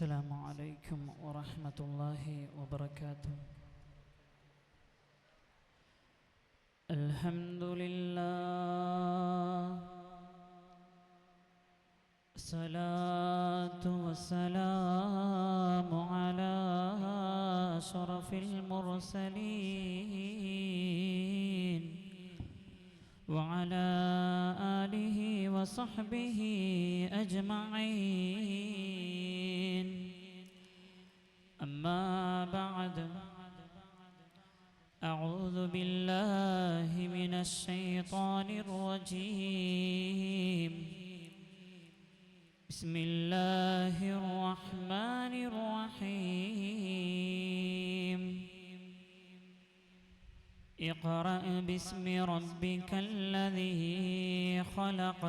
السلام عليكم ورحمة الله وبركاته. الحمد لله، الصلاة والسلام على أشرف المرسلين وعلى آله وصحبه أجمعين. أما بعد، أعوذ بالله من الشيطان الرجيم. بسم الله الرحمن الرحيم. اقرأ باسم ربك الذي خلق،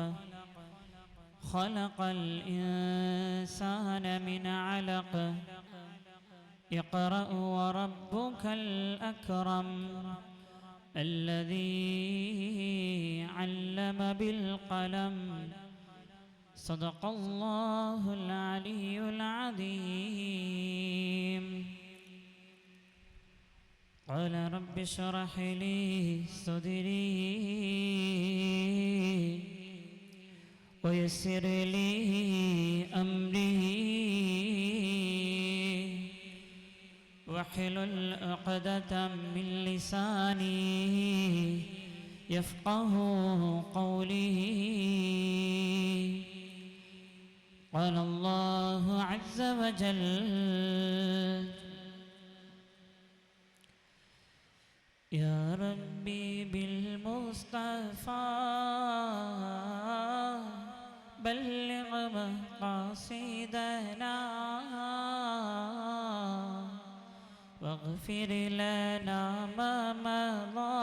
خلق الإنسان من علق. اقرأ وربك الأكرم الذي علم بالقلم. صدق الله العلي العظيم. قال رب اشرح لي صدري ويسر لي أمري واحلل عقدة من لساني يفقه قولي. قال الله عز وجل: يا ربي بالمصطفى بلغ مقاصدنا واغفر لنا ما مضى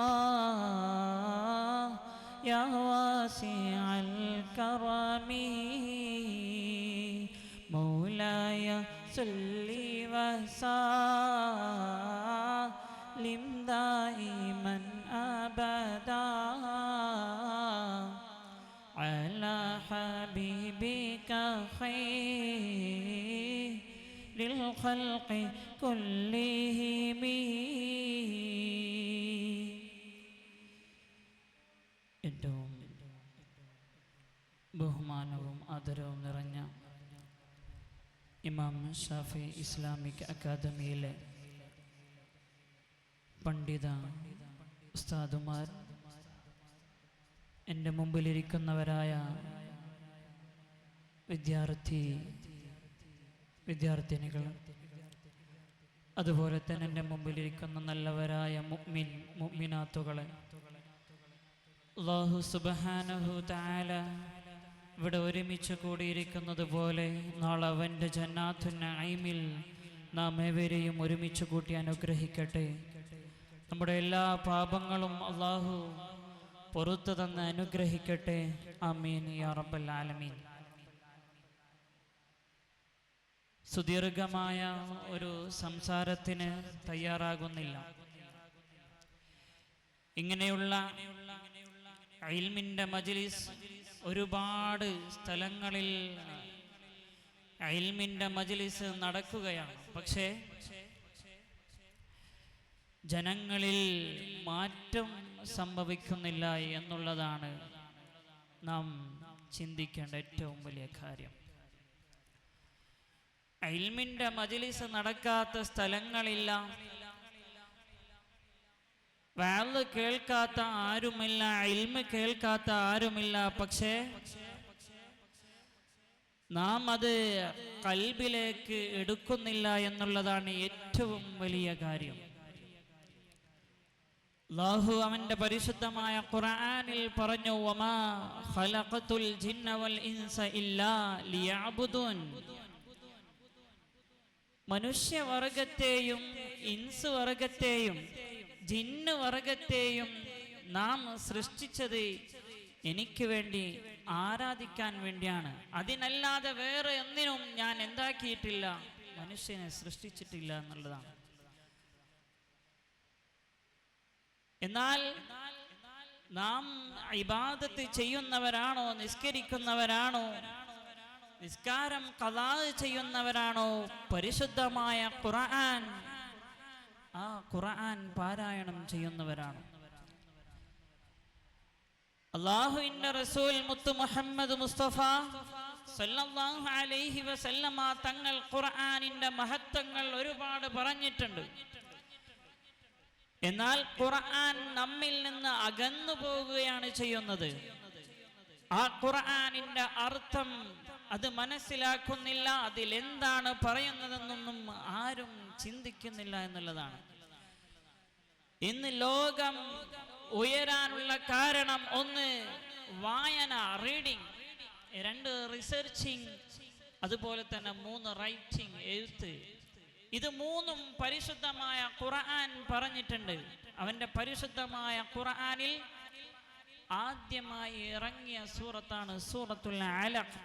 يا واسع الكرم. مولاي صل وسلم دائما أبدا على حبيبك خير للخلق كلهم. ഏറ്റവും ബഹുമാനവും ആദരവും നിറഞ്ഞ ഇമാം ഷാഫി ഇസ്ലാമിക് അക്കാദമിയിലെ പണ്ഡിത ഉസ്താദുമാർ, എൻ്റെ മുമ്പിലിരിക്കുന്നവരായ വിദ്യാർത്ഥിനികൾ, അതുപോലെ തന്നെ എൻ്റെ മുമ്പിലിരിക്കുന്ന നല്ലവരായ മുഅ്മിനാത്തുകളെ, അല്ലാഹു സുബ്ഹാനഹു തആല ഇവിടെ ഒരുമിച്ച് കൂടിയിരിക്കുന്നത് പോലെ നാളെ അവൻ്റെ ജന്നാത്തുൻ നഈമിൽ നാം ഏവരെയും ഒരുമിച്ച് കൂട്ടി അനുഗ്രഹിക്കട്ടെ. നമ്മുടെ എല്ലാ പാപങ്ങളും അല്ലാഹു പുറത്തു തന്ന് അനുഗ്രഹിക്കട്ടെ. ആമീൻ യാ റബ്ബൽ ആലമീൻ. സുദീർഘമായ ഒരു സംസാരത്തിന് തയ്യാറാകുന്നില്ല. ഇങ്ങനെയുള്ള ഇൽമിൻ്റെ മജ്ലിസ് ഒരുപാട് സ്ഥലങ്ങളിൽ ഇൽമിൻ്റെ മജ്ലിസ് നടക്കുകയാണ്. പക്ഷേ ജനങ്ങളിൽ മാറ്റം സംഭവിക്കുന്നില്ല എന്നുള്ളതാണ് നാം ചിന്തിക്കേണ്ട ഏറ്റവും വലിയ കാര്യം. ഇൽമിൻ്റെ മജ്ലിസ് നടക്കാത്ത സ്ഥലങ്ങളില്ല, വഅദ് കേൾക്കാത്ത ആരുമില്ല, ഇൽമ് കേൾക്കാത്ത ആരുമില്ല. പക്ഷേ നാം അത് ഖൽബിലേക്ക് എടുക്കുന്നില്ല എന്നുള്ളതാണ് ഏറ്റവും വലിയ കാര്യം. അല്ലാഹു അവന്റെ പരിശുദ്ധമായ ഖുർആനിൽ പറഞ്ഞു: വമാ ഖലഖതുൽ ജിന്ന വൽ ഇൻസ ഇല്ലാ ലിയഅ്ബുദൂൻ. മനുഷ്യവർഗത്തെയും ഇൻസ് വർഗത്തെയും ജിന്ന് വർഗത്തെയും നാം സൃഷ്ടിച്ചത് എനിക്ക് വേണ്ടി ആരാധിക്കാൻ വേണ്ടിയാണ്. അതിനല്ലാതെ വേറെ ഒന്നിനും ഞാൻ എന്താക്കിയിട്ടില്ല, മനുഷ്യനെ സൃഷ്ടിച്ചിട്ടില്ല എന്നുള്ളതാണ്. എന്നാൽ നാം ഇബാദത്ത് ചെയ്യുന്നവരാണോ, നിസ്കരിക്കുന്നവരാണോ, നിസ്കാരം ഖളാ ചെയ്യുന്നവരാണോ പരിശുദ്ധമായ ഖുർആൻ ആ ഖുർആൻ പാരായണം ചെയ്യുന്നവരാണോ? അല്ലാഹുവിന്റെ റസൂൽ മുത്ത് മുഹമ്മദ് മുസ്തഫ സല്ലല്ലാഹു അലൈഹി വസല്ലമ തങ്ങൾ ഖുർആനിന്റെ മഹത്വങ്ങൾ ഒരുപാട് പറഞ്ഞിട്ടുണ്ട്. എന്നാൽ ഖുർആൻ നമ്മിൽ നിന്ന് അകന്നു പോവുകയാണ് ചെയ്യുന്നത്. ആ ഖുർആനിന്റെ അർത്ഥം അത് മനസ്സിലാക്കുന്നില്ല, അതിലെന്താണ് പറയുന്നതെന്നൊന്നും ആരും ചിന്തിക്കുന്നില്ല എന്നുള്ളതാണ്. ഇന്ന് ലോകം ഉയരാനുള്ള കാരണം ഒന്ന് വായന, റീഡിങ്, 2 റിസർച്ചിങ്, അതുപോലെ തന്നെ 3 റൈറ്റിംഗ്, എഴുത്ത്. ഇത് 3ഉം പരിശുദ്ധമായ ഖുർആൻ പറഞ്ഞിട്ടുണ്ട്. അവന്റെ പരിശുദ്ധമായ ഖുർആനിൽ ആദ്യമായി ഇറങ്ങിയ സൂറത്താണ് സൂറത്തുൽ അലഖ്.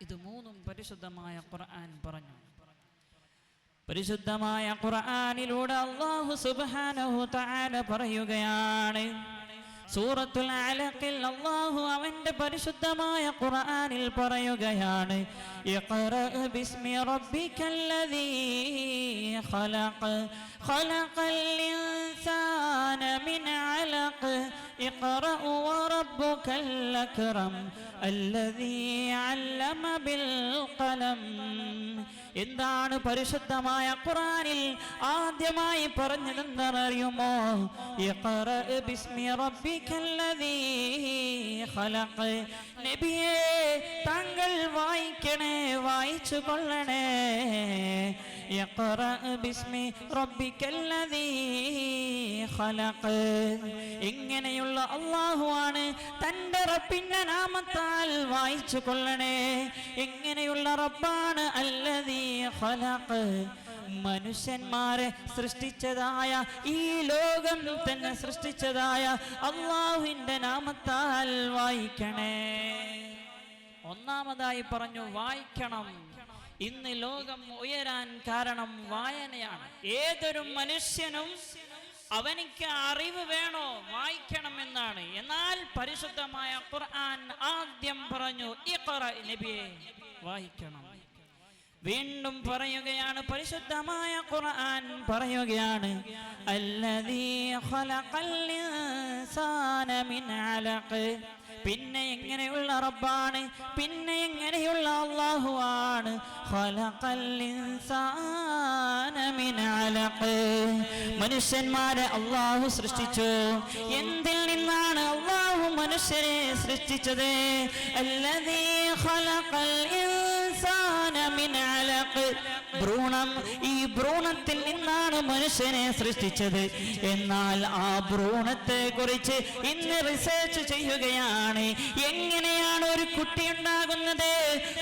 ഇത് 3ഉം പരിശുദ്ധമായ ഖുർആൻ പറഞ്ഞു. പരിശുദ്ധമായ ഖുർആനിലൂടെ അല്ലാഹു സുബ്ഹാനഹു തആല പറയുകയാണ്, സൂറത്തുൽ അലഖിൽ അല്ലാഹു അവന്റെ പരിശുദ്ധമായ ഖുർആനിൽ പറയുകയാണ്, ഇഖ്റാ ബിസ്മി റബ്ബിക്കല്ലദീ ഖലഖ് ഖലഖൽ ഇൻസാന മിൻ അലഖ് ഇഖ്റാ വറബ്ബുക്കൽ അക്രം അല്ലദീ അല്ലമ ബിൽ ഖലം. എന്താണ് പരിശുദ്ധമായ ഖുർആനിൽ ആദ്യമായി പറഞ്ഞതെന്നറിയുമോ? ഇഖ്റാ ബിസ്മി റബ്ബിക്കല്ലദീ ഖലഖ്. നബിയേ, താങ്കൾ വായിക്കണേ, വായിച്ചു കൊള്ളണേ. ഇഖ്റാ ബിസ്മി റബ്ബിക്കല്ലദീ ഖലഖ്. ഇങ്ങനെയുള്ള അല്ലാഹുവാണ്, തന്റെ റബ്ബിന്റെ നാമത്താൽ വായിച്ചു കൊള്ളണേ. ഇങ്ങനെയുള്ള റബ്ബാണ് അല്ലദീ ഖലഖ്. മനുഷ്യന്മാരെ സൃഷ്ടിച്ചതായ, ഈ ലോകം തന്നെ സൃഷ്ടിച്ചതായ അല്ലാഹുവിന്റെ നാമത്താൽ വായിക്കണേ. ഒന്നാമതായി പറഞ്ഞു വായിക്കണം. ഇന്ന് ലോകം ഉയരാൻ കാരണം വായനയാണ്. ഏതൊരു മനുഷ്യനും അവനിക്ക് അറിവ് വേണോ, വായിക്കണമെന്നാണ്. എന്നാൽ പരിശുദ്ധമായ ഖുർആൻ ആദ്യം പറഞ്ഞു ഇഖ്റ, നബിയെ വായിക്കണം. വീണ്ടും പറയുകയാണ്, പരിശുദ്ധമായ ഖുർആൻ പറയുകയാണ്, അല്ലദീ ഖലഖൽ ഇൻസാന മിൻ അലഖ്. പിന്നെ എങ്ങനെയുള്ള റബ്ബാണ്, പിന്നെ എങ്ങനെയുള്ള അല്ലാഹുവാണ്. ഖലഖൽ ഇൻസാന മിൻ അലഖ്. മനുഷ്യന്മാരെ അല്ലാഹു സൃഷ്ടിച്ചു. എന്തിൽ നിന്നാണ് അല്ലാഹു മനുഷ്യരെ സൃഷ്ടിച്ചത്? അല്ലദീ ഖലഖൽ ഇൻസാന മിൻ അലഖ്. ഭ്രൂണം, ഈ ഭ്രൂണത്തിൽ നിന്നാണ് മനുഷ്യനെ സൃഷ്ടിച്ചത്. എന്നാൽ ആ ഭ്രൂണത്തെ കുറിച്ച് ഇന്ന് റിസർച്ച് ചെയ്യുകയാണ്. എങ്ങനെയാണ് ഒരു കുട്ടി ഉണ്ടാകുന്നത്?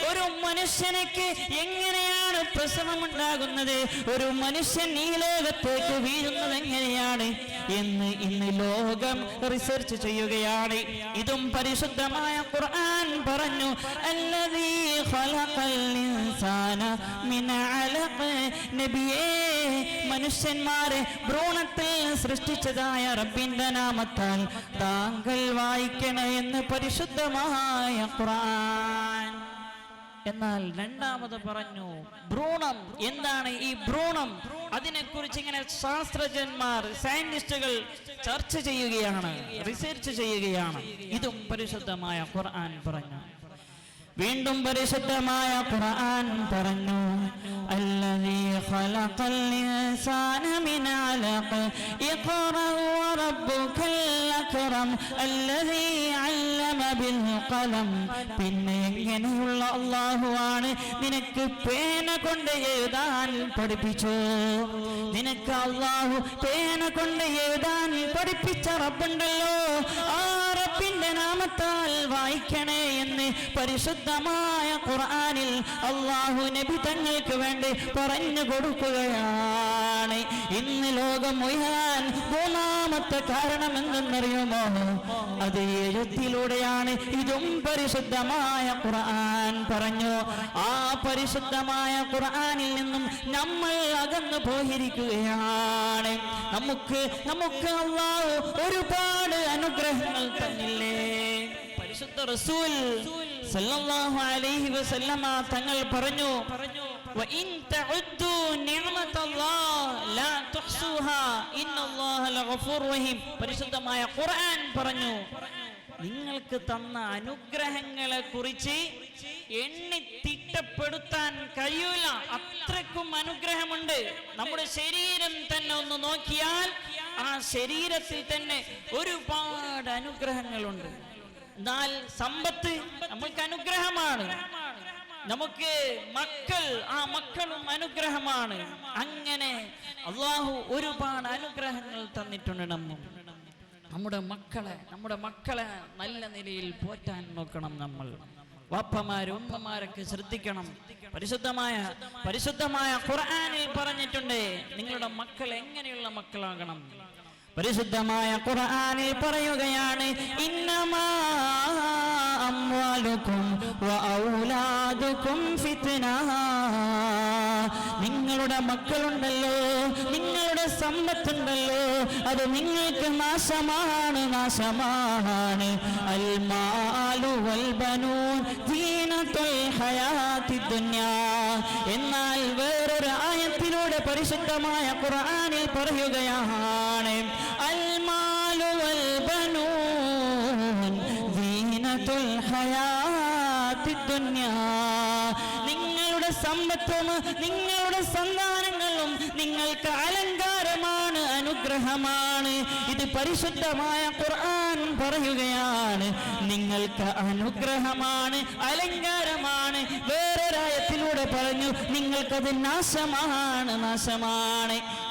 ഒരു മനുഷ്യനക്ക് എങ്ങനെയാണ് പ്രസവം ഉണ്ടാകുന്നത്? ഒരു മനുഷ്യൻ ഈ ലോകത്തേക്ക് വീഴുന്നത് എങ്ങനെയാണ് എന്ന് ഇന്ന് ലോകം റിസർച്ച് ചെയ്യുകയാണ്. ഇതും പരിശുദ്ധമായ ഖുർആൻ പറഞ്ഞു, അല്ലദീ ഖലഖൽ ഇൻസാന മിൻ അലഖ്. നബിയേ, മനുഷ്യന്മാരെ ഭ്രൂണത്തിൽ സൃഷ്ടിച്ചതായ റബ്ബിന്റെ നാമത്താൽ താങ്കൾ വായിക്കണേ എന്ന് പരിശുദ്ധമായ ഖുർആൻ. എന്നാൽ രണ്ടാമത് പറഞ്ഞു ഭ്രൂണം. എന്താണ് ഈ ഭ്രൂണം? അതിനെക്കുറിച്ച് ഇങ്ങനെ ശാസ്ത്രജ്ഞന്മാർ, സയന്റിസ്റ്റുകൾ ചർച്ച ചെയ്യുകയാണ്, റിസർച്ച് ചെയ്യുകയാണ്. ഇതും പരിശുദ്ധമായ ഖുർആൻ പറഞ്ഞു. വീണ്ടും പരിശുദ്ധമായ ഖുർആൻ പറഞ്ഞു, അല്ലദീ ഖലഖൽ ഇൻസാന മിൻ അലഖ് ഇഖ്റാ വറബ്ബുക്കൽ അക്രം അല്ലദീ അല്ലമ ബിൽ ഖലം. പിന്നെ എങ്ങനെയുള്ള അല്ലാഹുവാണ് നിനക്ക് പേന കൊണ്ട് എഴുതാൻ പഠിപ്പിച്ചു? നിനക്ക് അല്ലാഹു പേന കൊണ്ട് എഴുതാൻ പഠിപ്പിച്ച റബ്ബുണ്ടല്ലോ, ആ റബ്ബിന്റെ നാമത്താൽ വായിക്കണേ എന്ന് പരിശുദ്ധമായ ഖുർആനിൽ അല്ലാഹു നബി തങ്ങൾക്ക് വേണ്ടി പറഞ്ഞു കൊടുക്കുകയാണ്. ഇന്ന് ലോകം ഉയരാൻ മൂന്നാമത്തെ കാരണം എന്തെന്നറിയുമോ? അത് എഴുത്തിലൂടെയാണ്. ഇതും പരിശുദ്ധമായ ഖുർആൻ പറഞ്ഞു. ആ പരിശുദ്ധമായ ഖുർആനിൽ നിന്നും നമ്മൾ അകന്നു പോയിരിക്കുകയാണ്. നമുക്ക് അല്ലാഹു ഒരുപാട് അനുഗ്രഹങ്ങൾ തന്നില്ലേ? പരിശുദ്ധ റസൂൽ സല്ലല്ലാഹു അലൈഹി വസല്ലമ തങ്ങൾ പറഞ്ഞു, വഇൻ തഉദ്ദു നിഅമതല്ലാഹ് ലാ തുഹ്സുഹാ ഇന്നല്ലാഹ ലഗഫൂർ റഹീം. പരിശുദ്ധമായ ഖുർആൻ പറഞ്ഞു, നിങ്ങൾക്ക് തന്ന അനുഗ്രഹങ്ങളെ കുറിച്ച് എണ്ണി തിട്ടപ്പെടുത്താൻ കഴിയൂല, അത്രക്കും അനുഗ്രഹമുണ്ട്. നമ്മുടെ ശരീരം തന്നെ ഒന്ന് നോക്കിയാൽ ആ ശരീരത്തിൽ തന്നെ ഒരുപാട് അനുഗ്രഹങ്ങളുണ്ട്. എന്നാൽ സമ്പത്ത് നമ്മൾക്ക് അനുഗ്രഹമാണ്, നമുക്ക് മക്കൾ, ആ മക്കളും അനുഗ്രഹമാണ്. അങ്ങനെ അല്ലാഹു ഒരുപാട് അനുഗ്രഹങ്ങൾ തന്നിട്ടുണ്ട്. നമ്മുടെ മക്കളെ നല്ല നിലയിൽ പോറ്റാൻ നോക്കണം. നമ്മൾ വാപ്പമാരും ഉമ്മമാരൊക്കെ ശ്രദ്ധിക്കണം. പരിശുദ്ധമായ ഖുർആനിൽ പറഞ്ഞിട്ടുണ്ട് നിങ്ങളുടെ മക്കൾ എങ്ങനെയുള്ള മക്കളാകണം. പരിശുദ്ധമായ ഖുർആനിൽ പറയുകയാണ്, ഇന്നമാ അംവാലുകും വഔലാദുകും ഫിത്ന. നിങ്ങളുടെ മക്കളുണ്ടല്ലോ, നിങ്ങളുടെ സമ്പത്തുണ്ടല്ലോ, അത് നിങ്ങൾക്ക് നാശമാണ്. അൽ മാലു വൽ ബനൂൻ ദീനത്തുൽ ഹയാത്തിദ് ദുനിയാ. എന്നാൽ വേറൊരു ആയത്തിലൂടെ പരിശുദ്ധമായ ഖുർആനിൽ പറയുകയാണ്, അൽ മാലു വൽ ബനൂൻ ദീനത്തുൽ ഹയാത്തിദ് ദുനിയാ. നിങ്ങളുടെ സമ്പത്തും നിങ്ങളുടെ സന്താനങ്ങളും നിങ്ങൾക്ക് അലങ്കാരമാണ്, അനുഗ്രഹമാണ്. ഇത് പരിശുദ്ധമായ ഖുർആൻ പറയുകയാണ്, നിങ്ങൾക്ക് അനുഗ്രഹമാണ്, അലങ്കാരമാണ്. വേറൊരായത്തിലൂടെ പറഞ്ഞു, നിങ്ങൾക്കത് നാശമാണ്.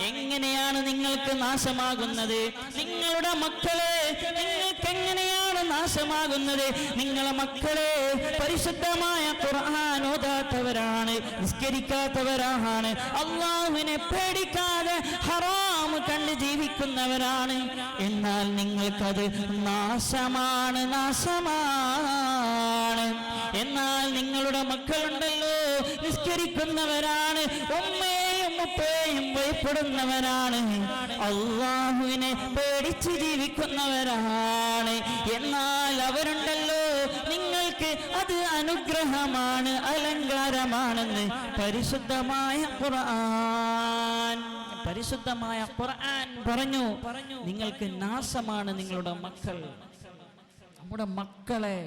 എങ്ങനെയാണ് നിങ്ങൾക്ക് നാശമാകുന്നത്? നിങ്ങളുടെ മക്കളെ നിങ്ങൾക്ക് എങ്ങനെയാണ് നാശമാകുന്നത്? നിങ്ങളെ മക്കളെ പരിശുദ്ധമായ ഖുർആൻ ഓതാത്തവരാണ്, നിസ്കരിക്കാത്തവരാണ്, അല്ലാഹുവിനെ പേടിക്കാതെ ഹറാം കണ്ട് ജീവിക്കുന്നവരാണ്. എന്നാൽ നിങ്ങൾക്കത് നാശമാണ്. എന്നാൽ നിങ്ങളുടെ മക്കളുണ്ടല്ലോ, നിസ്കരിക്കുന്നവരാണ്, ഉമ്മയും ഉപ്പയും ഭയപ്പെടുന്നവരാണ്, അല്ലാഹുവിനെ പേടിച്ച് ജീവിക്കുന്നവരാണ്. എന്നാൽ അവരുണ്ടല്ലോ, നിങ്ങൾക്ക് അത് അനുഗ്രഹമാണ്, അലങ്കാരമാണെന്ന് പരിശുദ്ധമായ ഖുർആൻ പറഞ്ഞു. നിങ്ങൾക്ക് നാശമാണ് നിങ്ങളുടെ മക്കൾ. നമ്മുടെ മക്കളെ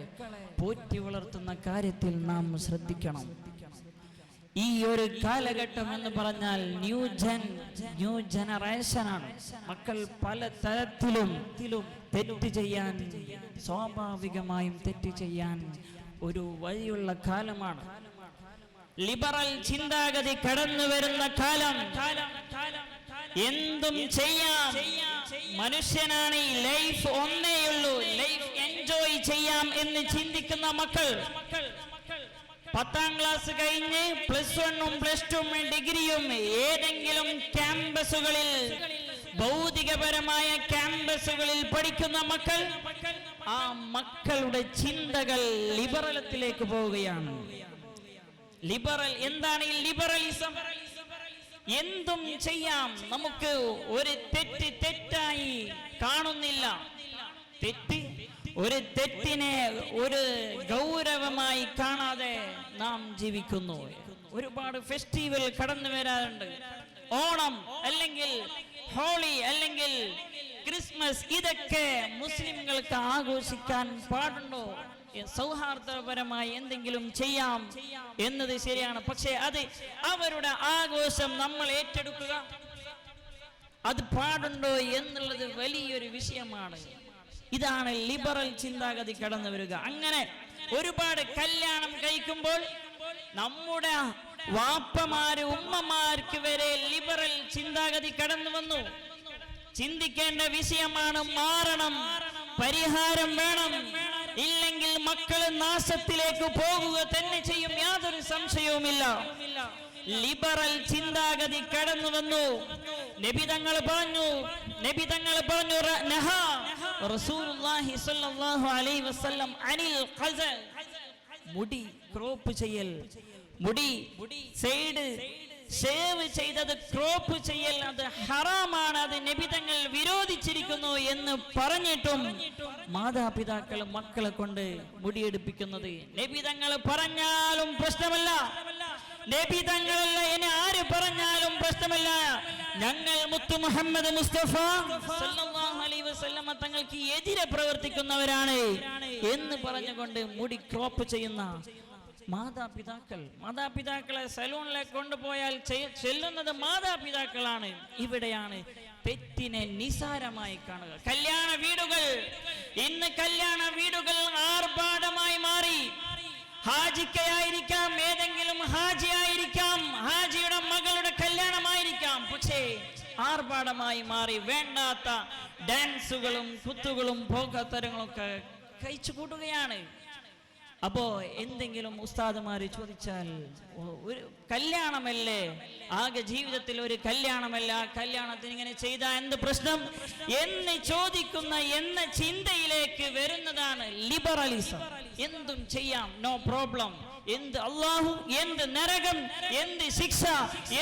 പോറ്റി വളർത്തുന്ന കാര്യത്തിൽ നാം ശ്രദ്ധിക്കണം. ഈ ഒരു കാലഘട്ടം എന്ന് പറഞ്ഞാൽ ന്യൂ ജനറേഷനാണ്. മക്കൾ പല തരത്തിലും തെറ്റ് ചെയ്യാൻ, സ്വാഭാവികമായും തെറ്റ് ചെയ്യാൻ ഒരു വഴിയുള്ള കാലമാണ്. ലിബറൽ ചിന്താഗതി കടന്നു വരുന്ന കാലം. എന്തും ചെയ്യാം, മനുഷ്യനാണ്, ഈ ലൈഫ് ഒന്നേയുള്ളൂ, ലൈഫ് എൻജോയ് ചെയ്യാം എന്ന് ചിന്തിക്കുന്ന മക്കൾ 10ാം ക്ലാസ് കഴിഞ്ഞ് +1ഉം +2ഉം ഡിഗ്രിയും ഏതെങ്കിലും ക്യാമ്പസുകളിൽ, ഭൗതികപരമായ ക്യാമ്പസുകളിൽ പഠിക്കുന്ന മക്കൾ, ആ മക്കളുടെ ചിന്തകൾ ലിബറലത്തിലേക്ക് പോവുകയാണ്. ലിബറൽ എന്താണ്? ഈ ലിബറലിസം എന്തും ചെയ്യാം, നമുക്ക് ഒരു തെറ്റായി കാണുന്നില്ല. ഒരു തെറ്റിനെ ഒരു ഗൗരവമായി കാണാതെ നാം ജീവിക്കുന്നു. ഒരുപാട് ഫെസ്റ്റിവൽ കടന്നു വരാറുണ്ട്. ഓണം അല്ലെങ്കിൽ ഹോളി അല്ലെങ്കിൽ ക്രിസ്മസ്, ഇതൊക്കെ മുസ്ലിംകൾക്ക് ആഘോഷിക്കാൻ പാടുണ്ടോ? സൗഹാർദ്ദപരമായി എന്തെങ്കിലും ചെയ്യാം എന്നത് ശരിയാണ്. പക്ഷേ അത് അവരുടെ ആഘോഷം നമ്മൾ ഏറ്റെടുക്കുക, അത് പാടുണ്ടോ എന്നുള്ളത് വലിയൊരു വിഷയമാണ്. ഇതാണ് ലിബറൽ ചിന്താഗതി കടന്നു വരിക. അങ്ങനെ ഒരുപാട് കല്യാണം കഴിക്കുമ്പോൾ നമ്മുടെ വാപ്പമാര്, ഉമ്മമാർക്ക് വരെ ലിബറൽ ചിന്താഗതി കടന്നു വന്നു. ചിന്തിക്കേണ്ട വിഷയമാണ്. മാറണം, പരിഹാരം വേണം. ഇല്ലെങ്കിൽ മക്കള് നാശത്തിലേക്ക് പോകുക തന്നെ ചെയ്യും, യാതൊരു സംശയവുമില്ല. ലിബറൽ ചിന്താഗതി കടന്നു വന്നു. നബി തങ്ങൾ പറഞ്ഞു നഹാ റസൂലുള്ളാഹി സ്വല്ലല്ലാഹു അലൈഹി വസല്ലം അനിൽ ഖസൽ, മുടി ക്രോപ്പ് ചെയ്യൽ, മുടി സൈഡ് ഷേവ് ചെയ്തത് ക്രോപ്പ് ചെയ്യൽ അത് ഹറാമാണ്, അത് നബി തങ്ങൾ വിരോധിച്ചിരിക്കുന്നു എന്ന് പറഞ്ഞിട്ടും മാതാപിതാക്കൾ മക്കളെ കൊണ്ട് മുടിയെടുപ്പിക്കുന്നത് നബി തങ്ങൾ പറഞ്ഞാലും പ്രശ്നമല്ല, നബി തങ്ങളല്ല ഇനി ആര് പറഞ്ഞാലും പ്രശ്നമല്ല, ഞങ്ങൾ മുത്തു മുഹമ്മദ് മുസ്തഫ സല്ലല്ലാഹു അലൈഹി വസല്ലം തങ്ങൾക്ക് എതിരെ പ്രവർത്തിക്കുന്നവരാണ് എന്ന് പറഞ്ഞുകൊണ്ട് മുടി ക്രോപ്പ് ചെയ്യുന്ന മാതാപിതാക്കളെ സലൂണിലേക്ക് കൊണ്ടുപോയാൽ ചെല്ലുന്നത് മാതാപിതാക്കളാണ്. ഇവിടെയാണ് തെറ്റിനെ നിസാരമായി കാണുക. ഇന്ന് കല്യാണ വീടുകൾ ആർഭാടമായി മാറി. ഹാജിക്കയായിരിക്കാം, ഏതെങ്കിലും ഹാജിയായിരിക്കാം, ഹാജിയുടെ മകളുടെ കല്യാണമായിരിക്കാം, പക്ഷേ ആർഭാടമായി മാറി. വേണ്ടാത്ത ഡാൻസുകളും കുത്തുകളും പോക്കത്തരങ്ങളും ഒക്കെ കഴിച്ചു കൂട്ടുകയാണ്. അപ്പോ എന്തെങ്കിലും ഉസ്താദുമാര് ചോദിച്ചാൽ ഒരു കല്യാണമല്ലേ, ആകെ ജീവിതത്തിൽ ഒരു കല്യാണമല്ല, കല്യാണത്തിന് ഇങ്ങനെ ചെയ്താൽ എന്ത് പ്രശ്നം എന്ന് ചോദിക്കുന്ന എന്ന ചിന്തയിലേക്ക് വരുന്നതാണ് ലിബറലിസം. എന്തും ചെയ്യാം, നോ പ്രോബ്ലം. എന്ത് അള്ളാഹു, എന്ത് നരകം, എന്ത് ശിക്ഷ,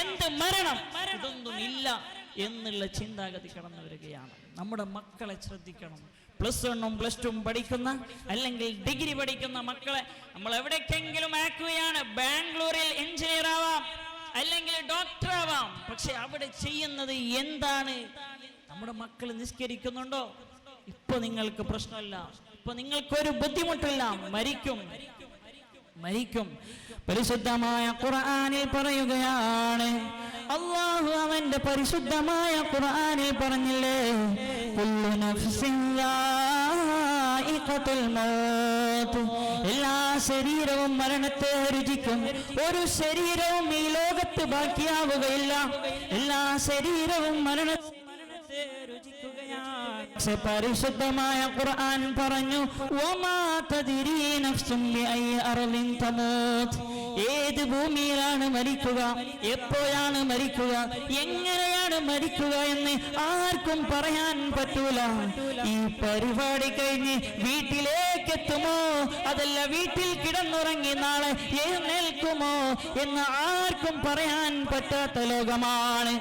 എന്ത് മരണം, ഇതൊന്നും ഇല്ല എന്നുള്ള ചിന്താഗതി കടന്നു വരികയാണ്. നമ്മുടെ മക്കളെ ശ്രദ്ധിക്കണം. പ്ലസ് 1ഉം പ്ലസ് 2ഉം പഠിക്കുന്ന അല്ലെങ്കിൽ ഡിഗ്രി പഠിക്കുന്ന മക്കളെ നമ്മൾ എവിടേക്കെങ്കിലും ആക്കുകയാണ്. ബാംഗ്ലൂരിൽ എഞ്ചിനീയർ ആവാം, അല്ലെങ്കിൽ ഡോക്ടർ ആവാം, പക്ഷെ അവിടെ ചെയ്യുന്നത് എന്താണ്? നമ്മുടെ മക്കൾ നിസ്കരിക്കുന്നുണ്ടോ? ഇപ്പൊ നിങ്ങൾക്ക് പ്രശ്നമില്ല, ഇപ്പൊ നിങ്ങൾക്കൊരു ബുദ്ധിമുട്ടില്ല, മരിക്കും. പരിശുദ്ധമായ ഖുർആനിൽ പറയുകയാണ്, അല്ലാഹു അവന്റെ പരിശുദ്ധമായ ഖുർആനിൽ പറഞ്ഞില്ലേ, കുല്ലു നഫ്സിൻ ദാഇഖത്തുൽ മൗത്ത്, എല്ലാ ശരീരവും മരണത്തെ രുചിക്കും. ഒരു ശരീരവും ഈ ലോകത്ത് ബാക്കിയാവുകയില്ല, എല്ലാ ശരീരവും മരണത്തെ രുചിക്കുകയാണ്. പരിശുദ്ധമായ ഖുർആൻ പറഞ്ഞു, വമാ തദ്രീ നഫ്സുൻ ബിഅയ്യി അർളിൻ തമൂത്, ഏത് ഭൂമിയിലാണ് മരിക്കുക, എപ്പോഴാണ് മരിക്കുക, എങ്ങനെയാണ് മരിക്കുക എന്ന് ആർക്കും പറയാൻ പറ്റൂല. ഈ പരിപാടി കഴിഞ്ഞ് വീട്ടിലേക്ക് എത്തുമോ, അതല്ല വീട്ടിൽ കിടന്നുറങ്ങി നാളെ എഴുന്നേൽക്കുമോ എന്ന് ആർക്കും പറയാൻ പറ്റാത്ത ലോകമാണ്.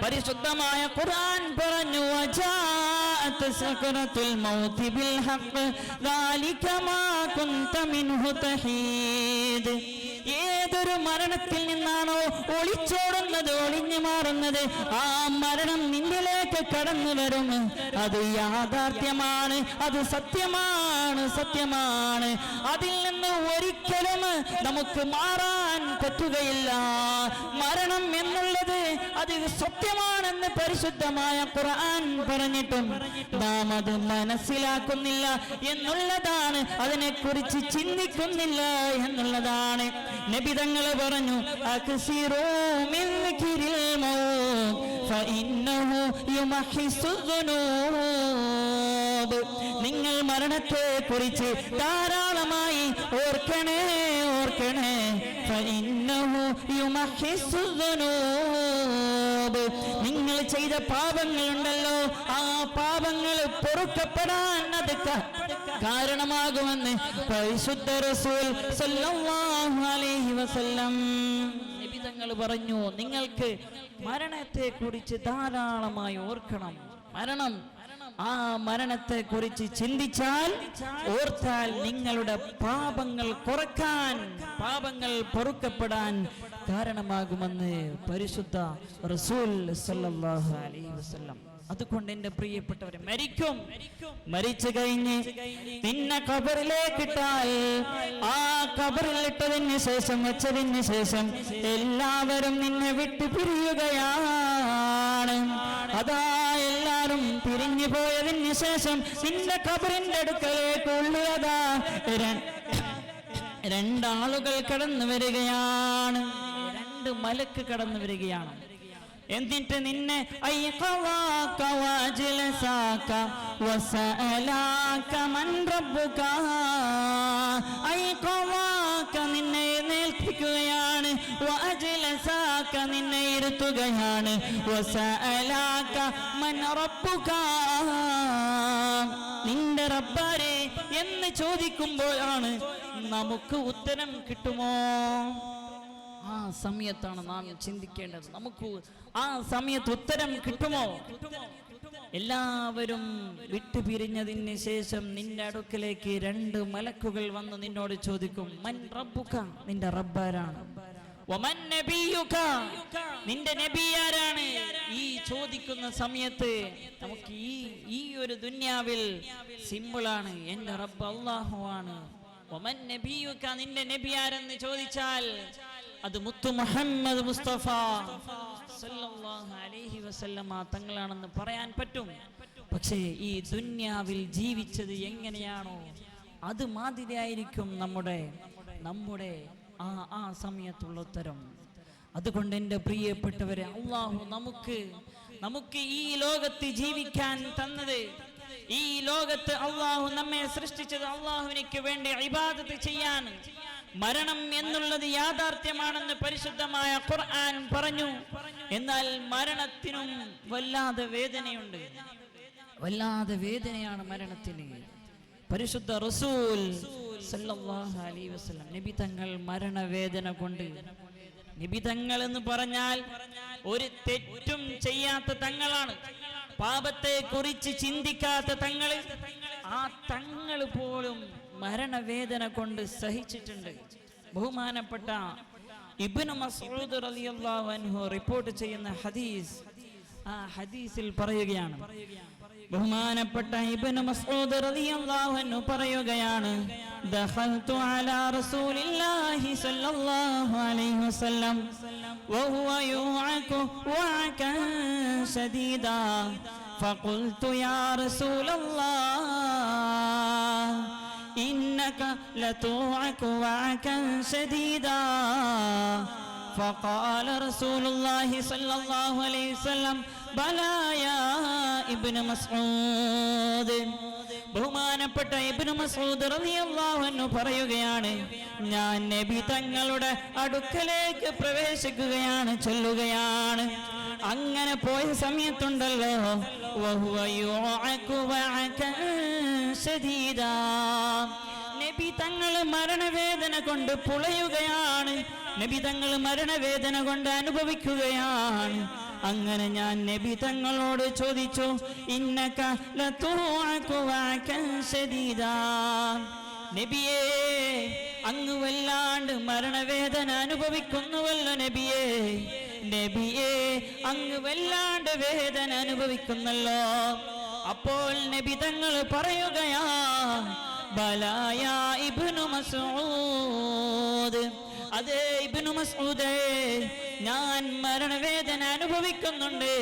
പരിശുദ്ധമായ ഖുർആൻ പറഞ്ഞു, വജാഅത് സക്റത്തുൽ മൗതി ബിൽ ഹഖ് ദാലിക മാ കുൻത മിൻഹു തഹീദ്, ഏതൊരു മരണത്തിൽ നിന്നാണോ ഒളിച്ചോടുന്നത്, ഒളിഞ്ഞു മാറുന്നത്, ആ മരണം നിന്നിലേക്ക് കടന്നു വരും. അത് യാഥാർത്ഥ്യമാണ്, അത് സത്യമാണ്. അതിൽ നിന്ന് ഒരിക്കലും നമുക്ക് മാറാൻ പറ്റുകയില്ല. മരണം എന്നുള്ളത് അത് സത്യമാണെന്ന് പരിശുദ്ധമായ ഖുർആൻ പറഞ്ഞിട്ടും നാം അത് മനസ്സിലാക്കുന്നില്ല എന്നുള്ളതാണ്, അതിനെക്കുറിച്ച് ചിന്തിക്കുന്നില്ല എന്നുള്ളതാണ്. നബി തങ്ങൾ പറഞ്ഞു, അക്സിറൂ മിൻ ദിക്രിൽ മൗത് ഫഇന്നഹു യുമഹിസു ദുനൂബ്, നിങ്ങൾ മരണത്തെ കുറിച്ച് ധാരാളമായി ഓർക്കണേ. ഫഇന്നഹു യുമഹിസു ദുനൂബ്, നിങ്ങൾ ചെയ്ത പാപങ്ങളുണ്ടല്ലോ, ആ പാപങ്ങൾ പൊറുക്കപ്പെടാൻ അത് കാരണമാകുമെന്ന് പരിശുദ്ധ റസൂൽ സല്ലല്ലാഹു അലൈഹി വസല്ലം നബി തങ്ങൾ പറഞ്ഞു. നിങ്ങൾക്ക് മരണത്തെ കുറിച്ച് ധാരാളമായി ഓർക്കണം. ആ മരണത്തെ കുറിച്ച് ചിന്തിച്ചാൽ, ഓർത്താൽ നിങ്ങളുടെ പാപങ്ങൾ കുറക്കാൻ, പാപങ്ങൾ പൊറുക്കപ്പെടാൻ കാരണമാകുമെന്ന് പരിശുദ്ധ റസൂൽ സല്ലല്ലാഹു അലൈഹി വസല്ലം. അതുകൊണ്ട് എന്റെ പ്രിയപ്പെട്ടവരെ, മരിച്ചു കഴിഞ്ഞ് നിന്നെ ഖബറിലേക്കിട്ടാൽ, ആ ഖബറിലിട്ടതിന് ശേഷം, വെച്ചതിന് ശേഷം എല്ലാവരും നിന്നെ വിട്ടു പിരിയുകയാണ്. അതാ എല്ലാരും പിരിഞ്ഞു പോയതിന് ശേഷം നിന്റെ ഖബറിന്റെ അടുക്കലേക്ക് ഉള്ളതാ രണ്ടാളുകൾ കടന്നു വരികയാണ്, രണ്ട് മലക്ക് കടന്നു വരികയാണ്. എന്നിട്ട് നിന്നെ നിന്നെ എഴുന്നേൽപ്പിക്കുകയാണ്, നിന്നെ ഇരുത്തുകയാണ്, നിന്റെ റബ്ബാരെ എന്ന് ചോദിക്കുമ്പോഴാണ് നമുക്ക് ഉത്തരം കിട്ടുമോ? ആ സമയത്താണ് നാം ചിന്തിക്കേണ്ടത്. നമുക്ക് ആ സമയത്ത് ഉത്തരം കിട്ടുമോ? എല്ലാവരും വിട്ടുപിരിഞ്ഞതിന് ശേഷം നിന്റെ അടുക്കലേക്ക് 2 മലക്കുകൾ വന്ന് നിന്നോട് ചോദിക്കും, മൻ റബ്ബുക, നിന്റെ റബ്ബാരാണ്, വമൻ നബിയുക, നിന്റെ നബി ആരാണ്. ഈ ചോദിക്കുന്ന സമയത്ത് നമുക്ക് ഈ ഒരു ദുനിയാവിൽ സിമ്പിളാണ്, എന്റെ റബ്ബ് അല്ലാഹു ആണ്. വമൻ നബിയുക, നിന്റെ നബി ആരെന്ന് ചോദിച്ചാൽ അത് മുത്തു മുഹമ്മദ് മുസ്തഫ സല്ലല്ലാഹു അലൈഹി വസല്ലമ തങ്ങളാണെന്ന് പറയാൻ പറ്റും. പക്ഷേ ഈ ദുനിയാവിൽ ജീവിച്ചത് എങ്ങനെയാണോ അത് മാതിരിയായിരിക്കും നമ്മുടെ ആ സമയത്തുള്ള ഉത്തരം. അതുകൊണ്ട് എൻ്റെ പ്രിയപ്പെട്ടവരെ, അല്ലാഹു നമുക്ക് ഈ ലോകത്ത് ജീവിക്കാൻ തന്നത്, ഈ ലോകത്ത് അല്ലാഹു നമ്മെ സൃഷ്ടിച്ചത് അല്ലാഹുവിനു വേണ്ടി ഇബാദത്ത് ചെയ്യാൻ. മരണം എന്നുള്ളത് യാഥാർത്ഥ്യമാണെന്ന് പരിശുദ്ധമായ ഖുർആൻ പറഞ്ഞു. എന്നാൽ മരണത്തിനും വല്ലാതെ വേദനയുണ്ട്, വല്ലാതെ വേദനയാണ് മരണത്തിന്. പരിശുദ്ധ റസൂൽ സല്ലല്ലാഹു അലൈഹി വസല്ലം നബി തങ്ങൾ മരണവേദന കൊണ്ട്, നബി തങ്ങൾ എന്ന് പറഞ്ഞാൽ ഒരു തെറ്റും ചെയ്യാത്ത തങ്ങളാണ്, പാപത്തെ കുറിച്ച് ചിന്തിക്കാത്ത തങ്ങള്. ആ തങ്ങൾ പോലും മരണവേദന കൊണ്ട് സഹിച്ചിട്ടുണ്ട്. ബഹുമാനപ്പെട്ട ഇബ്നു മസ്ഊദ് റളിയല്ലാഹു അൻഹു റിപ്പോർട്ട് ചെയ്യുന്ന ഹദീസ്, ആ ഹദീസിൽ പറയുകയാണ്, ബഹുമാനപ്പെട്ട ഇബ്നു മസ്ഊദ് റളിയല്ലാഹു അൻഹു പറയുകയാണ്, ദഖൽതു അലാ റസൂലില്ലാഹി സ്വല്ലല്ലാഹു അലൈഹി വസല്ലം വഹുവ യുഅകു വഅകൻ ശദീദാ ഫഖുൽതു യാ റസൂലല്ലാഹ് ഇന്നക ലതുഅകു വഅകൻ ശദീദാ فقال رسول الله صلى الله عليه وسلم بلى يا ابن مسعود. ബഹുമാനപ്പെട്ട ഇബ്നു മസ്ഊദ് റളിയല്ലാഹു അൻഹു പറയുകയാണ്, ഞാൻ നബി തങ്ങളുടെ അടുക്കലേക്ക് പ്രവേശിക്കുകയാണ്, ചൊല്ലുകയാണ്. അങ്ങനെ പോയ സമയത്തുണ്ടല്ലോ, വഹുവ യുഅകു വഅകൻ ശദീദാ, നബി തങ്ങൾ മരണവേദന കൊണ്ട് പുളയുകയാണ്, നബി തങ്ങൾ മരണവേദന കൊണ്ട് അനുഭവിക്കുകയാണ്. അങ്ങനെ ഞാൻ നബി തങ്ങളോട് ചോദിച്ചു, ഇന്നക ലതുഅകു വഅകൻ ശദീദാ, നബിയേ അങ്ങ് വല്ലാണ്ട് മരണവേദന അനുഭവിക്കുന്നുവല്ലോ നബിയേ, നബിയേ അങ്ങ് വല്ലാണ്ട് വേദന അനുഭവിക്കുന്നല്ലോ. അപ്പോൾ നബി തങ്ങൾ പറയുകയാ, ബലായ ഇബ്നു മസ്ഊദ്, അതേ ഇബ്നു മസ്ഊദേ, ഞാൻ മരണവേദന അനുഭവിക്കുന്നുണ്ട്.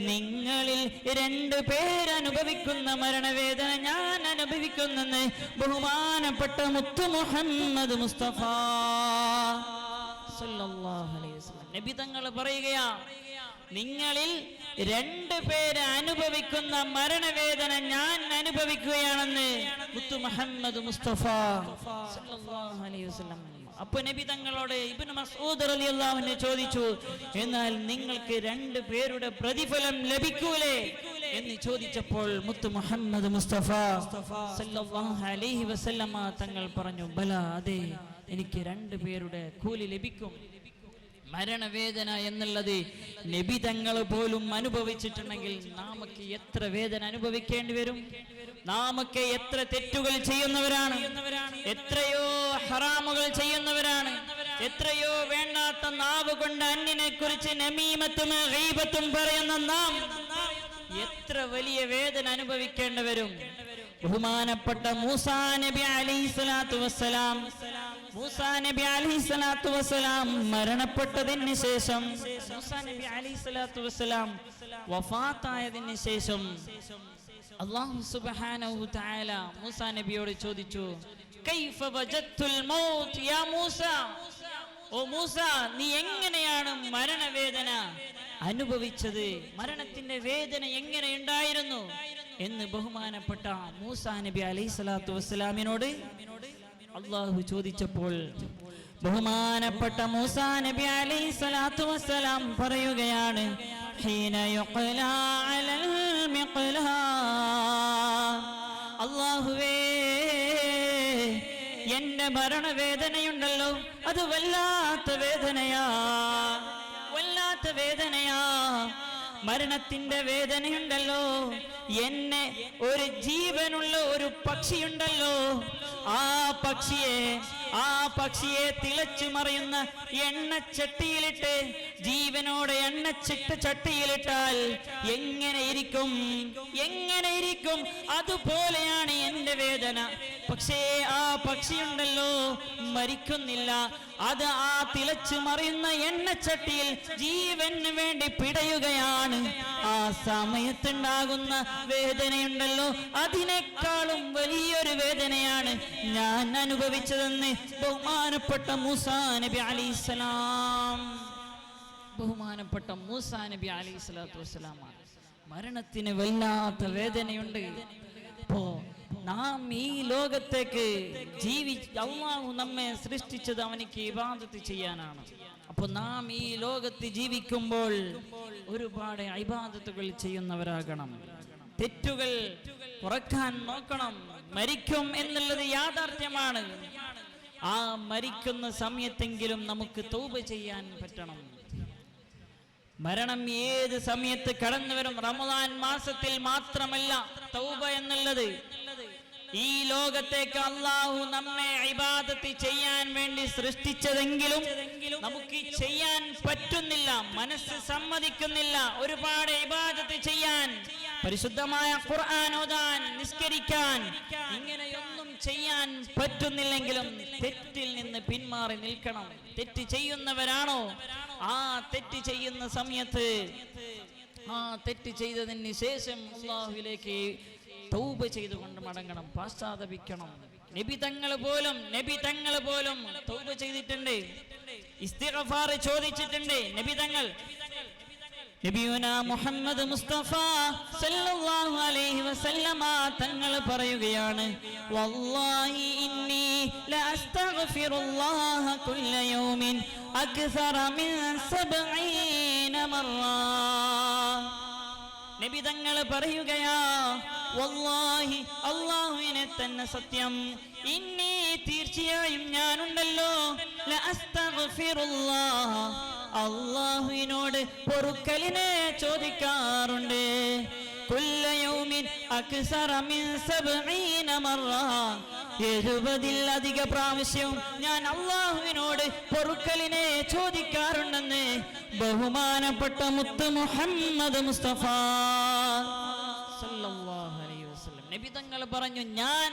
നിങ്ങളിൽ 2 പേരനുഭവിക്കുന്ന മരണവേദന ഞാൻ അനുഭവിക്കുന്നെന്ന് ബഹുമാനപ്പെട്ട മുത്തു മുഹമ്മദ് മുസ്തഫ സല്ലല്ലാഹു അലൈഹി വസല്ലം നബി തങ്ങൾ പറയുകയാ, നിങ്ങളിൽ 2 പേര് അനുഭവിക്കുന്ന മരണവേദന ഞാൻ അനുഭവിക്കുകയാണെന്ന് മുത്തു മുഹമ്മദ് മുസ്തഫ സല്ലല്ലാഹു അലൈഹി വസല്ലം. അപ്പോൾ നബി തങ്ങളോട് ഇബ്നു മസ്ഊദ് റളിയല്ലാഹു അൻഹു ചോദിച്ചു, എന്നാൽ നിങ്ങൾക്ക് 2 പേരുടെ പ്രതിഫലം ലഭിക്കൂലേ എന്ന് ചോദിച്ചപ്പോൾ മുത്തു മുഹമ്മദ് മുസ്തഫ സല്ലല്ലാഹു അലൈഹി വസല്ലമ തങ്ങൾ പറഞ്ഞു, ബല, അതെ, എനിക്ക് 2 പേരുടെ കൂലി ലഭിക്കും. മരണവേദന എന്നുള്ളത് നബി തങ്ങൾ പോലും അനുഭവിച്ചിട്ടുണ്ടെങ്കിൽ നാമൊക്കെ എത്ര വേദന അനുഭവിക്കേണ്ടി വരും? നാമൊക്കെ എത്ര തെറ്റുകൾ ചെയ്യുന്നവരാണ്, എത്രയോ ഹറാമുകൾ ചെയ്യുന്നവരാണ്, എത്രയോ വേണ്ടാത്ത നാവ് കൊണ്ട് അന്യനെ കുറിച്ച് നമീമത്തും ഗീബത്തും പറയുന്ന നാം എത്ര വലിയ വേദന അനുഭവിക്കേണ്ടി വരും. ബഹുമാനപ്പെട്ട മൂസാ നബി അലൈഹിസ്സലാത്തു വസ്സലാം, മൂസാ നബി അലൈഹിസ്സലാത്തു വസ്സലാം മരണപ്പെട്ടതിന് ശേഷം, മൂസാ നബി അലൈഹിസ്സലാത്തു വസ്സലാം വഫാത്തായതിന് ശേഷം അല്ലാഹു സുബ്ഹാനഹു തആല മൂസാ നബിയോട് ചോദിച്ചു, കൈഫ വജത്തുൽ മൗത്ത് യാ മൂസ, ഓ മൂസ, നീ എങ്ങനെയാണ് മരണവേദന അനുഭവിച്ചത്, മരണത്തിന്റെ വേദന എങ്ങനെ ഉണ്ടായിരുന്നു എന്ന് ബഹുമാനപ്പെട്ട മൂസാ നബി അലൈഹിസ്സലാത്തു വസ്സലാമിനോട് അല്ലാഹു ചോദിച്ചപ്പോൾ ബഹുമാനപ്പെട്ട മൂസാ നബി അലൈഹിസ്സലാത്തു വസ്സലാം പറയുകയാണ്, ഹീന യുഖ്ലാ അലൽ മിഖ്ലാ, അല്ലാഹുവേ എന്റെ നിന്റെ മരണവേദനയുണ്ടല്ലോ, അത് വല്ലാത്ത വേദനയാ, വല്ലാത്ത വേദനയാ. മരണത്തിന്റെ വേദനയുണ്ടല്ലോ. എന്നെ ഒരു ജീവനുള്ള ഒരു പക്ഷിയുണ്ടല്ലോ, ആ പക്ഷിയെ തിളച്ചു മറിയുന്ന എണ്ണച്ചട്ടിയിലിട്ട്, ജീവനോടെ ചട്ടിയിലിട്ടാൽ എങ്ങനെ ഇരിക്കും? അതുപോലെയാണ് എന്റെ വേദന. പക്ഷേ ആ പക്ഷിയുണ്ടല്ലോ, മരിക്കുന്നില്ല. അത് ആ തിളച്ചു മറിയുന്ന എണ്ണച്ചട്ടിയിൽ ജീവന് വേണ്ടി പിടയുകയാണ്. ആ സമയത്തുണ്ടാകുന്ന വേദനയുണ്ടല്ലോ, അതിനേക്കാളും വലിയൊരു വേദനയാണ് ഞാൻ അനുഭവിച്ചതെന്ന് ബഹുമാനപ്പെട്ട മൂസാ നബി അലൈഹിസ്സലാം, ബഹുമാനപ്പെട്ട മൂസാ നബി അലൈഹിസ്സലാത്തു വസ്സലാമാണ്. മരണത്തിന് വല്ലാത്ത വേദനയുണ്ട്. അപ്പോ നാം ഈ ലോകത്തേക്ക് അല്ലാഹു നമ്മെ സൃഷ്ടിച്ചത് അവനിക്ക് ഇബാദത്ത് ചെയ്യാനാണ്. അപ്പൊ നാം ഈ ലോകത്ത് ജീവിക്കുമ്പോൾ ഒരുപാട് ഇബാദത്തുകൾ ചെയ്യുന്നവരാകണം. തെറ്റുകൾ കുറക്കാൻ നോക്കണം. മരിക്കും എന്നുള്ളത് യാഥാർത്ഥ്യമാണ്. ആ മരിക്കുന്ന സമയത്തെങ്കിലും നമുക്ക് തൗബ ചെയ്യാൻ പറ്റണം. മരണം ഏത് സമയത്ത് കടന്നു വരും. റമദാൻ മാസത്തിൽ മാത്രമല്ല തൗബ എന്നുള്ളത്. ഈ ലോകത്തേക്ക് അല്ലാഹു നമ്മെ ഇബാദത്ത് ചെയ്യാൻ വേണ്ടി സൃഷ്ടിച്ചതെങ്കിലും നമുക്ക് ചെയ്യാൻ പറ്റുന്നില്ല, മനസ്സ് സമ്മതിക്കുന്നില്ല. ഒരുപാട് ഇബാദത്ത് ചെയ്യാൻ, പരിശുദ്ധമായ ഖുർആൻ ഓതാൻ, നിസ്കരിക്കാൻ, ഇങ്ങനെയൊന്നും ചെയ്യാൻ പറ്റുന്നില്ലെങ്കിലും തെറ്റിൽ നിന്ന് പിന്മാറി നിൽക്കണം. തെറ്റ് ചെയ്യുന്നവരാണോ, ആ തെറ്റ് ചെയ്യുന്ന സമയത്ത് ആ തെറ്റ് ചെയ്തതിന് ശേഷം അല്ലാഹുവിലേക്ക് തൗബ ചെയ്തുകൊണ്ട് മടങ്ങണം, പശ്ചാത്തപിക്കണം. നബി തങ്ങൾ പോലും തൗബ ചെയ്തിട്ടുണ്ട്, ഇസ്തിഗ്ഫാർ ചോദിച്ചിട്ടുണ്ട്. നബി തങ്ങൾ, നബിയുന മുഹമ്മദ് മുസ്തഫ സല്ലല്ലാഹു അലൈഹി വസല്ലമ തങ്ങൾ പറയുകയാണ്, വല്ലാഹി ഇന്നി ലഅസ്തഗ്ഫിറുല്ലാഹ കുല്ല യൗമിൻ അക്സറ മിൻ 70 മറ. നബി തങ്ങൾ പറയുകയാ, വല്ലാഹി അല്ലാഹുവിനെ തന്നെ സത്യം, ഇന്നി തീർച്ചയായും ഞാനുണ്ടല്ലോ ലഅസ്തഗ്ഫിറുല്ലാഹ അല്ലാഹുവിനോട് പൊറുക്കലിനെ ചോദിക്കാറുണ്ട്. കുല്ല യൗമിൻ അക്സറ മിൻ 70 മറ. 70 പ്രാവശ്യവും ഞാൻ അല്ലാഹുവിനോട് പൊറുക്കലിനെ ചോദിക്കാറുണ്ടെന്ന് ബഹുമാനപ്പെട്ട മുത്ത് മുഹമ്മദ് മുസ്തഫ സല്ലല്ലാഹു അലൈഹി വസല്ലം നബി തങ്ങൾ പറഞ്ഞു, ഞാൻ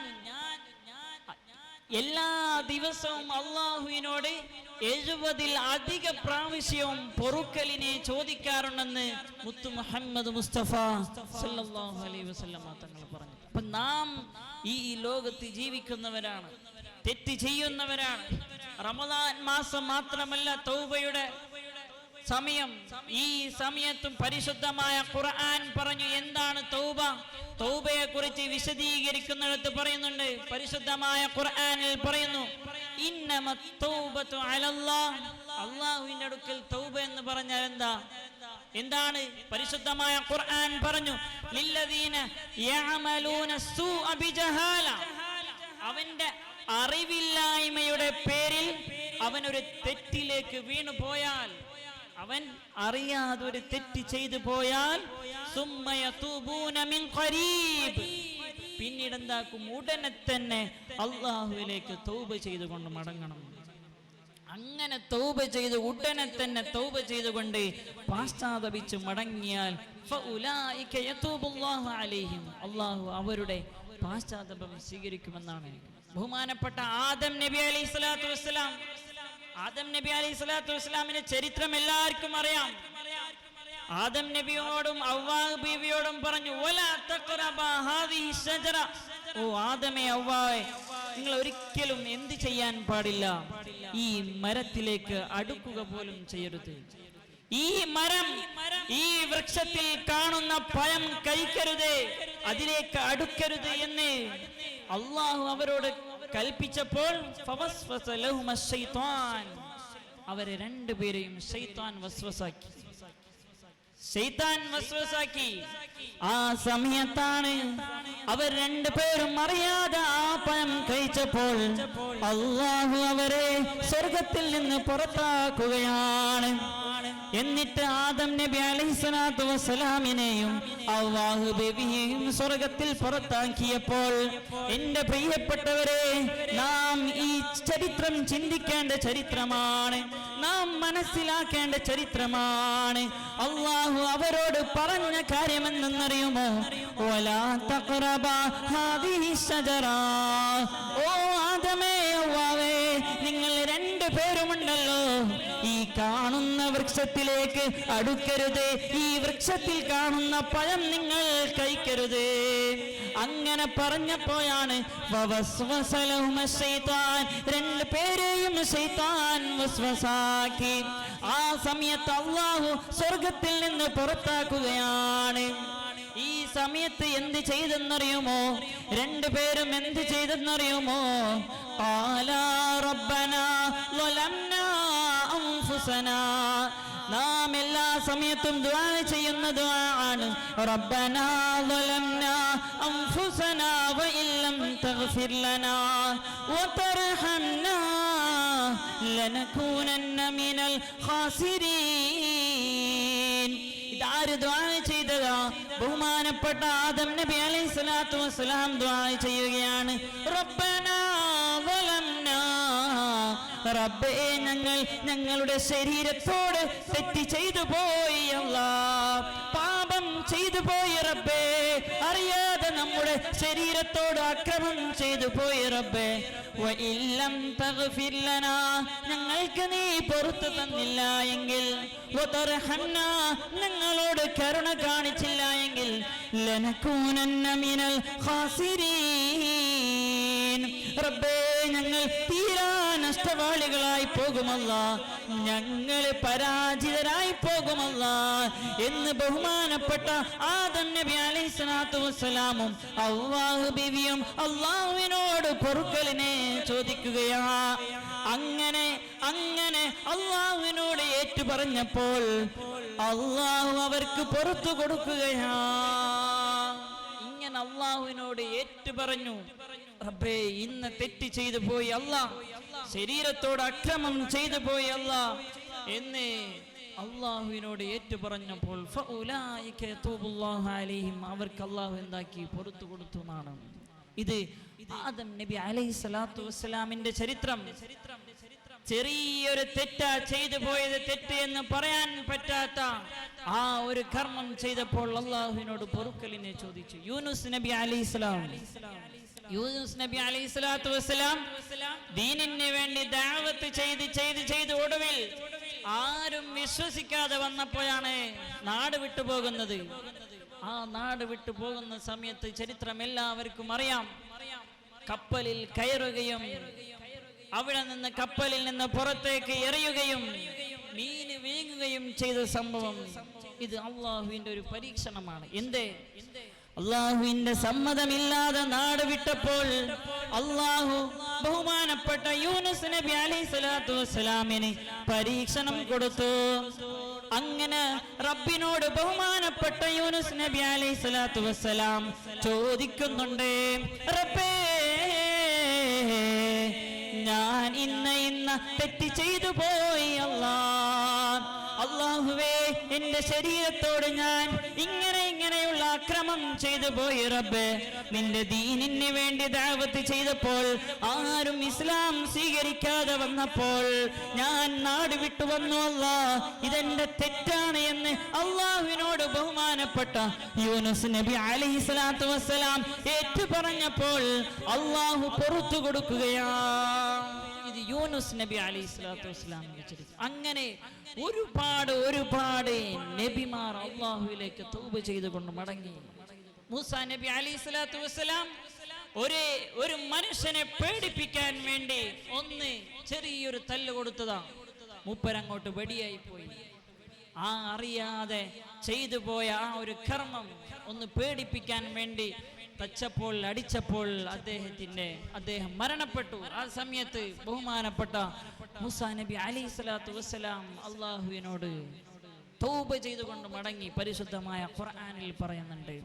എല്ലാ ദിവസവും അല്ലാഹുവിനോട് 70 പ്രാവശ്യവും പൊറുക്കലിനെ ചോദിക്കാറുണ്ടെന്ന് മുത്ത് മുഹമ്മദ് മുസ്തഫ സല്ലല്ലാഹു അലൈഹി വസല്ലം തങ്ങൾ പറഞ്ഞു. അപ്പൊ നാം ഈ ലോകത്ത് ജീവിക്കുന്നവരാണ്, തെറ്റ് ചെയ്യുന്നവരാണ്. റമദാൻ മാസം മാത്രമല്ല തൗബയുടെ സമയം. ഈ സമയത്തും പരിശുദ്ധമായ ഖുർആൻ പറഞ്ഞു എന്താണ് തൗബ. തൗബയെ കുറിച്ച് വിശദീകരിക്കുന്നിടത്ത് പറയുന്നുണ്ട്, പരിശുദ്ധമായ ഖുർആനിൽ പറയുന്നു, ഇന്നമത് തൗബതു അലല്ലാഹ്. അല്ലാഹുവിന്റെ അടുക്കൽ തൗബ എന്ന് പറഞ്ഞാൽ എന്താണ്? പരിശുദ്ധമായ ഖുർആൻ പറഞ്ഞു, ലില്ലദീന യഅമലൂന സൂഅ ബിജഹാല. അവന്റെ അറിവില്ലായ്മയുടെ പേരിൽ അവൻ ഒരു തെറ്റിലേക്ക് വീണു പോയാൽ, അവൻ അറിയാതെ ഒരു തെറ്റ് ചെയ്തു പോയാൽ, പിന്നീട് എന്താക്കും? ഉടനെ തന്നെ അല്ലാഹുവിലേക്ക് തൗബ ചെയ്തുകൊണ്ട് മടങ്ങണം. അങ്ങനെ തൗബ ചെയ്ത് ഉടനെ തന്നെ തൗബ ചെയ്തുകൊണ്ട് പശ്ചാത്തപിച്ച് മടങ്ങിയാൽ അല്ലാഹു അവരുടെ പശ്ചാത്തപം സ്വീകരിക്കുമെന്നാണ്. ബഹുമാനപ്പെട്ട ആദം നബി അലൈഹിസ്സലാത്തു വസ്സലാം, ആദം നബി അലൈഹിസ്സലാത്തു വസ്സലാമിന്റെ ചരിത്രം എല്ലാവർക്കും അറിയാം. ആദം നബിയോടും ഹവ്വാ ബീവിയോടും പറഞ്ഞു, വലാ തഖറബാ ഹാദിഹി ഷജറ. ഓ ആദമേ, ഹവ്വാവേ, നിങ്ങൾ ഒരിക്കലും എന്ത് ചെയ്യാൻ പാടില്ല? ഈ മരത്തിലേക്ക് അടുക്കുക പോലും ചെയ്യരുത്. ഈ മരം, ഈ വൃക്ഷത്തിൽ കാണുന്ന പഴം കഴിക്കരുത്, അതിലേക്ക് അടുക്കരുത് എന്ന് അല്ലാഹു അവരോട് കൽപ്പിച്ചപ്പോൾ ഫവസ്വസ ലഹുമ ശൈത്താൻ, അവരെ രണ്ടുപേരെയും ശൈത്താൻ വസ്വസാക്കി. ശൈത്താൻ വസ്വസാക്കി. ആ സമയത്താണ് അവർ രണ്ടുപേരും അറിയാതെ ആ പഴം കഴിച്ചപ്പോൾ അല്ലാഹു അവരെ സ്വർഗത്തിൽ നിന്ന് പുറത്താക്കുകയാണ്. എന്നിട്ട് ആദം നബി അലൈഹിസ്സലാത്തു വസ്സലാമിനെയും ഹവ്വാ ബീവിയെയും സ്വർഗത്തിൽ പുറത്താക്കിയപ്പോൾ എന്റെ പ്രിയപ്പെട്ടവരെ, നാം ഈ ചരിത്രം ചിന്തിക്കേണ്ട ചരിത്രമാണ്, നാം മനസ്സിലാക്കേണ്ട ചരിത്രമാണ്. അല്ലാഹു അവരോട് പറഞ്ഞ കാര്യമെന്നറിയുമോ? വലാ തഖറബ ഹാദിഹി ശജറ. ഓ ആദമേ, ഹവ്വാവേ, നിങ്ങൾ രണ്ടുപേരുമുണ്ടല്ലോ, ഈ കാണുന്ന വൃക്ഷത്തിലേക്ക് അടുക്കരുത്, ഈ വൃക്ഷത്തിൽ കാണുന്ന പഴം നിങ്ങൾ കഴിക്കരുത്. അങ്ങനെ പറഞ്ഞപ്പോഴാണ് രണ്ടുപേരെയും ശൈത്താൻ വസ്വസാക്കി. ആ സമയത്ത് അല്ലാഹു സ്വർഗത്തിൽ നിന്ന് പുറത്താക്കുകയാണ്. ഈ സമയത്ത് എന്ത് ചെയ്തെന്നറിയുമോ? രണ്ടുപേരും എന്ത് ചെയ്തെന്നറിയുമോ? ഖാലാ റബ്ബനാ ളലംനാ അൻഫുസനാ. നാം എല്ലാ സമയത്തും ദുആ ചെയ്യുന്ന ദുആണ്, റബ്ബനാ ളലംനാ അൻഫുസനാ വഇല്ലം തഗ്ഫിർ ലനാ വതർഹംനാ ലനകൂനന്ന മിനൽ ഖാസിരീൻ. ഇതാര് ദുആ ചെയ്തതാ? ബഹുമാനപ്പെട്ട ആദം നബി അലൈഹിസ്സലാത്തു വസ്സലാം ദുആ ചെയ്യുകയാണ്. റബ്ബനാ വലംനാ, റബ്ബേ, ഞങ്ങളുടെ ശരീരത്തോട് തെറ്റ് ചെയ്തു പോയി അല്ലാഹ്, പാപം ചെയ്തു പോയി റബ്ബേ, അറിയാതെ നമ്മുടെ ശരീരത്തോട് അക്രമം ചെയ്തു പോയി റബ്ബേ. വഇല്ലം തഗ്ഫിർ ലനാ, ഞങ്ങൾക്ക് നീ പുറത്തു തന്നില്ല എങ്കിൽ, വതർഹംനാ, ഞങ്ങളോട് കരുണ കാണിച്ചില്ല എങ്കിൽ, ലനകൂനന്ന മിനൽ ഖാസിരീൻ, റബ്ബേ, ഞങ്ങൾ തീരാ നഷ്ടവാളികളായി പോകുമല്ലാഹ്, ഞങ്ങൾ പരാജിതരായി പോകുമല്ലാഹ് എന്ന് ബഹുമാനപ്പെട്ട ആദം നബി അലൈഹിസ്സലാത്തു വസ്സലാമും ഹവ്വാ ബീവിയും അല്ലാഹുവിനോട് പൊറുക്കലിനെ ചോദിക്കുകയാ. അങ്ങനെ അല്ലാഹുവിനോട് ഏറ്റു പറഞ്ഞപ്പോൾ അല്ലാഹു അവർക്ക് പുറത്തു കൊടുക്കുകയാ. ഇങ്ങനെ അല്ലാഹുവിനോട് ഏറ്റു പറഞ്ഞു, റബ്ബേ, ഇന്ന് തെറ്റ് ചെയ്തു പോയി അല്ലാഹ്, ശരീരത്തോട് അക്രമം ചെയ്തു പോയി അല്ലാഹ് എന്ന് അല്ലാഹുവിനോട് ഏറ്റു പറഞ്ഞപ്പോൾ ഫഉലൈക യതൂബുല്ലാഹു അലൈഹിം, അവർക്ക് അല്ലാഹു എന്താക്കി? പുറത്തു കൊടുത്തു എന്നാണ്. ഇത് ആദം നബി അലൈഹിസ്സലാത്തു വസ്സലാമിന്റെ ചരിത്രം. ചെറിയൊരു തെറ്റാ ചെയ്തു പോയത്, തെറ്റ് എന്ന് പറയാൻ പറ്റാത്ത ആ ഒരു കർമ്മം ചെയ്തപ്പോൾ അല്ലാഹുവിനോട് പൊറുക്കലിനെ ചോദിച്ചു. യൂനുസ് നബി അലൈഹിസ്സലാത്തു വസ്സലാം ദീനിന് വേണ്ടി ദഅവത്ത് ചെയ്ത് ഒടുവിൽ ആരും വിശ്വസിക്കാതെ വന്നപ്പോഴാണ് നാട് വിട്ടു പോകുന്നത്. ആ നാട് വിട്ടു പോകുന്ന സമയത്ത് ചരിത്രം എല്ലാവർക്കും അറിയാം. കപ്പലിൽ കയറുകയും അവിടെ നിന്ന് കപ്പലിൽ നിന്ന് പുറത്തേക്ക് എറിയുകയും മീന് വീങ്ങുകയും ചെയ്ത സംഭവം. ഇത് അള്ളാഹുവിന്റെ ഒരു പരീക്ഷണമാണ്. എന്തേ? അള്ളാഹുവിന്റെ സമ്മതമില്ലാതെ നാട് വിട്ടപ്പോൾ അള്ളാഹു ബഹുമാനപ്പെട്ട യൂനുസ് നബി അലൈഹിസ്സലാത്തു വസ്സലാമിന് പരീക്ഷണം കൊടുത്തു. അങ്ങനെ റബ്ബിനോട് ബഹുമാനപ്പെട്ട യൂനുസ് നബി അലൈഹിസ്സലാത്തു വസ്സലാം ചോദിക്കുന്നുണ്ട്, റബ്ബേ, ഞാൻ ഇന്ന തെറ്റ് ചെയ്തു പോയി അല്ലാഹുവേ, എന്റെ ശരീരത്തോട് ഞാൻ ഇങ്ങനെയുള്ള അക്രമം ചെയ്തു പോയി റബ്ബേ. നിന്റെ ദീനിന് വേണ്ടി ദഅവത്ത് ചെയ്തപ്പോൾ ആരും ഇസ്ലാം സ്വീകരിക്കാതെ വന്നപ്പോൾ ഞാൻ നാട് വിട്ടു വന്നു അല്ലാഹ്, ഇതെന്റെ തെറ്റാണ് എന്ന് അല്ലാഹുവിനോട് ബഹുമാനപ്പെട്ട യൂനുസ് നബി അലൈഹിസ്സലാത്തു വസ്സലാം ഏറ്റു പറഞ്ഞപ്പോൾ അല്ലാഹു പുറത്തു കൊടുക്കുകയാണ്. ഇത് യൂനുസ് നബി അലൈഹിസ്സലാത്തു വസ്സലാമിന്റെ ചരിത്രം. അങ്ങനെ ഒരുപാട് നബിമാർ അല്ലാഹുവിലേക്ക് തൗബ ചെയ്തുകൊണ്ട് മടങ്ങി. മൂസാ നബി അലൈഹിസ്സലാത്തു വസ്സലാം ഒരു മനുഷ്യനെ പേടിപ്പിക്കാൻ വേണ്ടി ഒന്ന് ചെറിയൊരു തല്ല് കൊടുത്തതാ. മൂപ്പരങ്ങോട്ട് വെടിയായി പോയി. ആ അറിയാതെ ചെയ്തു പോയ ആ ഒരു കർമ്മം ഒന്ന് പേടിപ്പിക്കാൻ വേണ്ടി തച്ചപ്പോൾ, അടിച്ചപ്പോൾ അദ്ദേഹം മരണപ്പെട്ടു. ആ സമയത്ത് ബഹുമാനപ്പെട്ട മൂസാ നബി അലൈഹിസ്സലാത്തു വസ്സലാം അല്ലാഹുവിനോട് തൗബ ചെയ്തുകൊണ്ട് മടങ്ങി. പരിശുദ്ധമായ ഖുർആനിൽ പറയുന്നുണ്ട്,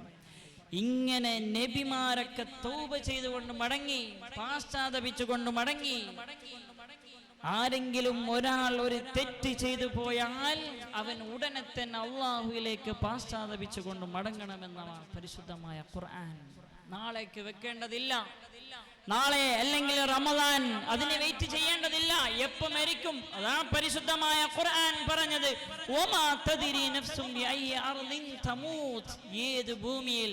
ഇങ്ങനെ നബിമാരൊക്കെ തൗബ ചെയ്തുകൊണ്ട് മടങ്ങി, പാശ്ചാത്തപിച്ചുകൊണ്ട് മടങ്ങി. ആരെങ്കിലും ഒരാൾ ഒരു തെറ്റ് ചെയ്തു പോയാൽ അവൻ ഉടനെ തന്നെ അള്ളാഹുവിലേക്ക് പാശ്ചാത്തപിച്ചുകൊണ്ട് മടങ്ങണമെന്നാണ് പരിശുദ്ധമായ ഖുർആൻ. നാളേക്ക് വെക്കേണ്ടതില്ല, നാളെ അല്ലെങ്കിൽ റമദാൻ അതിനെ വെയിറ്റ് ചെയ്യേണ്ടതില്ല, എപ്പോ മരിക്കും. അതാണ് പരിശുദ്ധമായ ഖുർആൻ പറഞ്ഞത്, വമാ തദ്രി നഫ്സുൻ ബിഅയ്യി അർദിൻ തമൂത്. ഏത് ഭൂമിയിൽ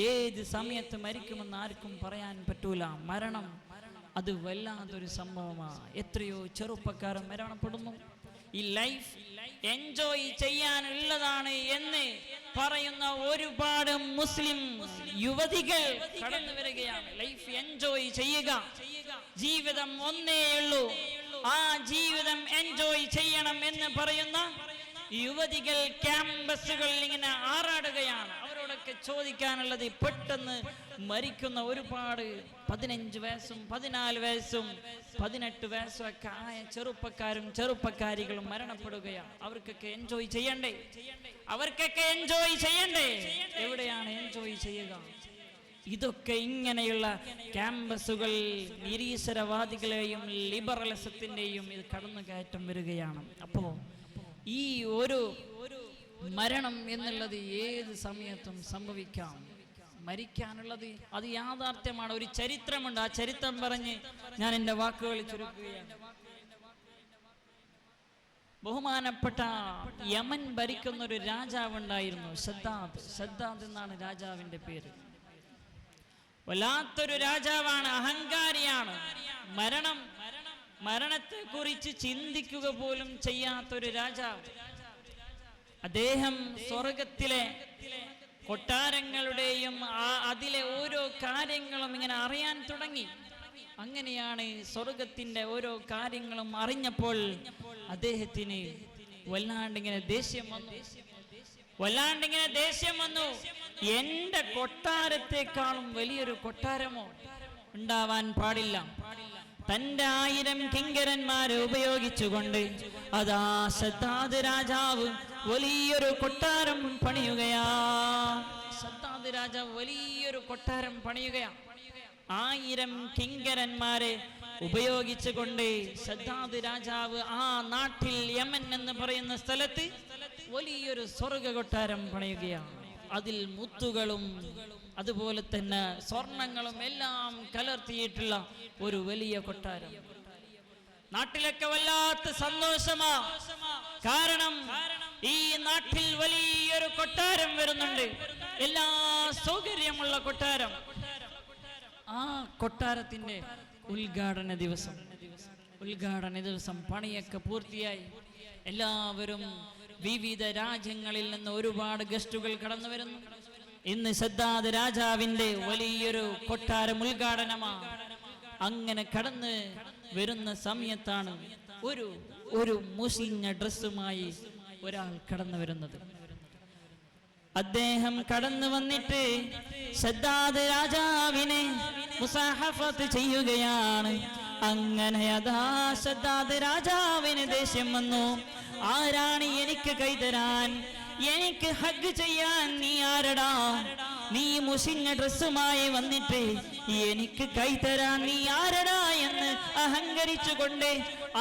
ഏത് സമയത്ത് മരിക്കുമെന്ന് ആർക്കും പറയാൻ പറ്റൂല. മരണം അത് വല്ലാത്തൊരു സംഭവമാണ്. എത്രയോ ചെറുപ്പക്കാർ മരണപ്പെടുന്നു. ഈ ലൈഫ് എൻജോയ് ചെയ്യാനുള്ളതാണ് എന്ന് പറയുന്ന ഒരുപാട് മുസ്ലിം യുവതികൾ കടന്നു വരികയാണ്. ലൈഫ് എൻജോയ് ചെയ്യുക, ജീവിതം ഒന്നേയുള്ളൂ, ആ ജീവിതം എൻജോയ് ചെയ്യണം എന്ന് പറയുന്ന യുവതികൾ ക്യാമ്പസുകളിൽ ഇങ്ങനെ ആറാടുകയാണ്. അവരോടൊക്കെ ചോദിക്കാനുള്ളത്, പെട്ടെന്ന് മരിക്കുന്ന ഒരുപാട് 15 വയസ്സും 14 വയസ്സും 18 വയസ്സും ഒക്കെ ആയ ചെറുപ്പക്കാരികളും മരണപ്പെടുകയാണ്. അവർക്കൊക്കെ എൻജോയ് ചെയ്യണ്ടേ? അവർക്കൊക്കെ എൻജോയ് ചെയ്യണ്ടേ? എവിടെയാണ് എൻജോയ് ചെയ്യുക? ഇതൊക്കെ ഇങ്ങനെയുള്ള ക്യാമ്പസുകൾ നിരീശ്വരവാദികളെയും ലിബറലിസത്തിന്റെയും ഇത് കടന്നുകയറ്റം വരികയാണ്. അപ്പോ ഈ ഒരു മരണം എന്നുള്ളത് ഏത് സമയത്തും സംഭവിക്കാം. മരിക്കാനുള്ളത് അത് യാഥാർത്ഥ്യമാണ്. ഒരു ചരിത്രമുണ്ട്, ആ ചരിത്രം പറഞ്ഞ് ഞാൻ എൻ്റെ വാക്കുകൾ ചുരുക്കുകയാണ്. ബഹുമാനപ്പെട്ട യമൻ ഭരിക്കുന്ന ഒരു രാജാവുണ്ടായിരുന്നു, സദ്ദാദ് എന്നാണ് രാജാവിന്റെ പേര്. വല്ലാത്തൊരു രാജാവാണ്, അഹങ്കാരിയാണ്. മരണത്തെ കുറിച്ച് ചിന്തിക്കുക പോലും ചെയ്യാത്തൊരു രാജാവ്. അദ്ദേഹം സ്വർഗത്തിലെ കൊട്ടാരങ്ങളുടെയും അതിലെ ഓരോ കാര്യങ്ങളും ഇങ്ങനെ അറിയാൻ തുടങ്ങി. അങ്ങനെയാണ് സ്വർഗത്തിന്റെ ഓരോ കാര്യങ്ങളും അറിഞ്ഞപ്പോൾ അദ്ദേഹത്തിന് വല്ലാണ്ടിങ്ങനെ ദേഷ്യം വന്നു. എന്റെ കൊട്ടാരത്തെക്കാളും വലിയൊരു കൊട്ടാരമോ ഉണ്ടാവാൻ പാടില്ല. തന്റെ 1000 കിങ്കരന്മാരെ ഉപയോഗിച്ചുകൊണ്ട് അതാ സദ്ദാദ് രാജാവ് വലിയൊരു കൊട്ടാരം പണിയുകയാ. സദ്ദാദ് രാജാവ് വലിയൊരു കൊട്ടാരം പണിയുകയാ. 1000 കിങ്കരന്മാരെ ഉപയോഗിച്ചുകൊണ്ട് സദ്ദാദ് രാജാവ് ആ നാട്ടിൽ യമൻ എന്ന് പറയുന്ന സ്ഥലത്ത് വലിയൊരു സ്വർഗ കൊട്ടാരം പണിയുകയാണ്. അതിൽ മുത്തുകളും അതുപോലെ തന്നെ സ്വർണങ്ങളും എല്ലാം കലർത്തിയിട്ടുള്ള ഒരു വലിയ കൊട്ടാരം. നാട്ടിലൊക്കെ വല്ലാത്ത സന്തോഷമാ. കാരണം ഈ നാട്ടിൽ വലിയൊരു കൊട്ടാരം വരുന്നുണ്ട്, എല്ലാ സൗകര്യമുള്ള കൊട്ടാരം. ആ കൊട്ടാരത്തിന്റെ ഉദ്ഘാടന ദിവസം പണിയൊക്കെ പൂർത്തിയായി. എല്ലാവരും വിവിധ രാജ്യങ്ങളിൽ നിന്ന് ഒരുപാട് ഗസ്റ്റുകൾ കടന്നു വരുന്നു. ഇന്ന് സദ്ദാദ് രാജാവിന്റെ വലിയൊരു കൊട്ടാരം ഉദ്ഘാടനമാണ്. അങ്ങനെ കടന്ന് വരുന്ന സമയത്താണ് ഒരു മുഷിഞ്ഞ ഡ്രസ്സുമായി ഒരാൾ കടന്നു വരുന്നത്. അദ്ദേഹം കടന്നു വന്നിട്ട് സദ്ദാദ് രാജാവിനെ മുസാഹഫത്ത് ചെയ്യുകയാണ്. അങ്ങനെ അതാ സദ്ദാദ് രാജാവിന് ദേഷ്യം വന്നു. ആരാണ് എനിക്ക് കൈതരാൻ, എനിക്ക് ഹഗ് ചെയ്യാൻ? നീ ആരടാ? നീ മുഷിഞ്ഞ ഡ്രസ്സുമായി വന്നിട്ട് എനിക്ക് കൈതരാൻ നീ ആരടാ എന്ന് അഹങ്കരിച്ചുകൊണ്ട്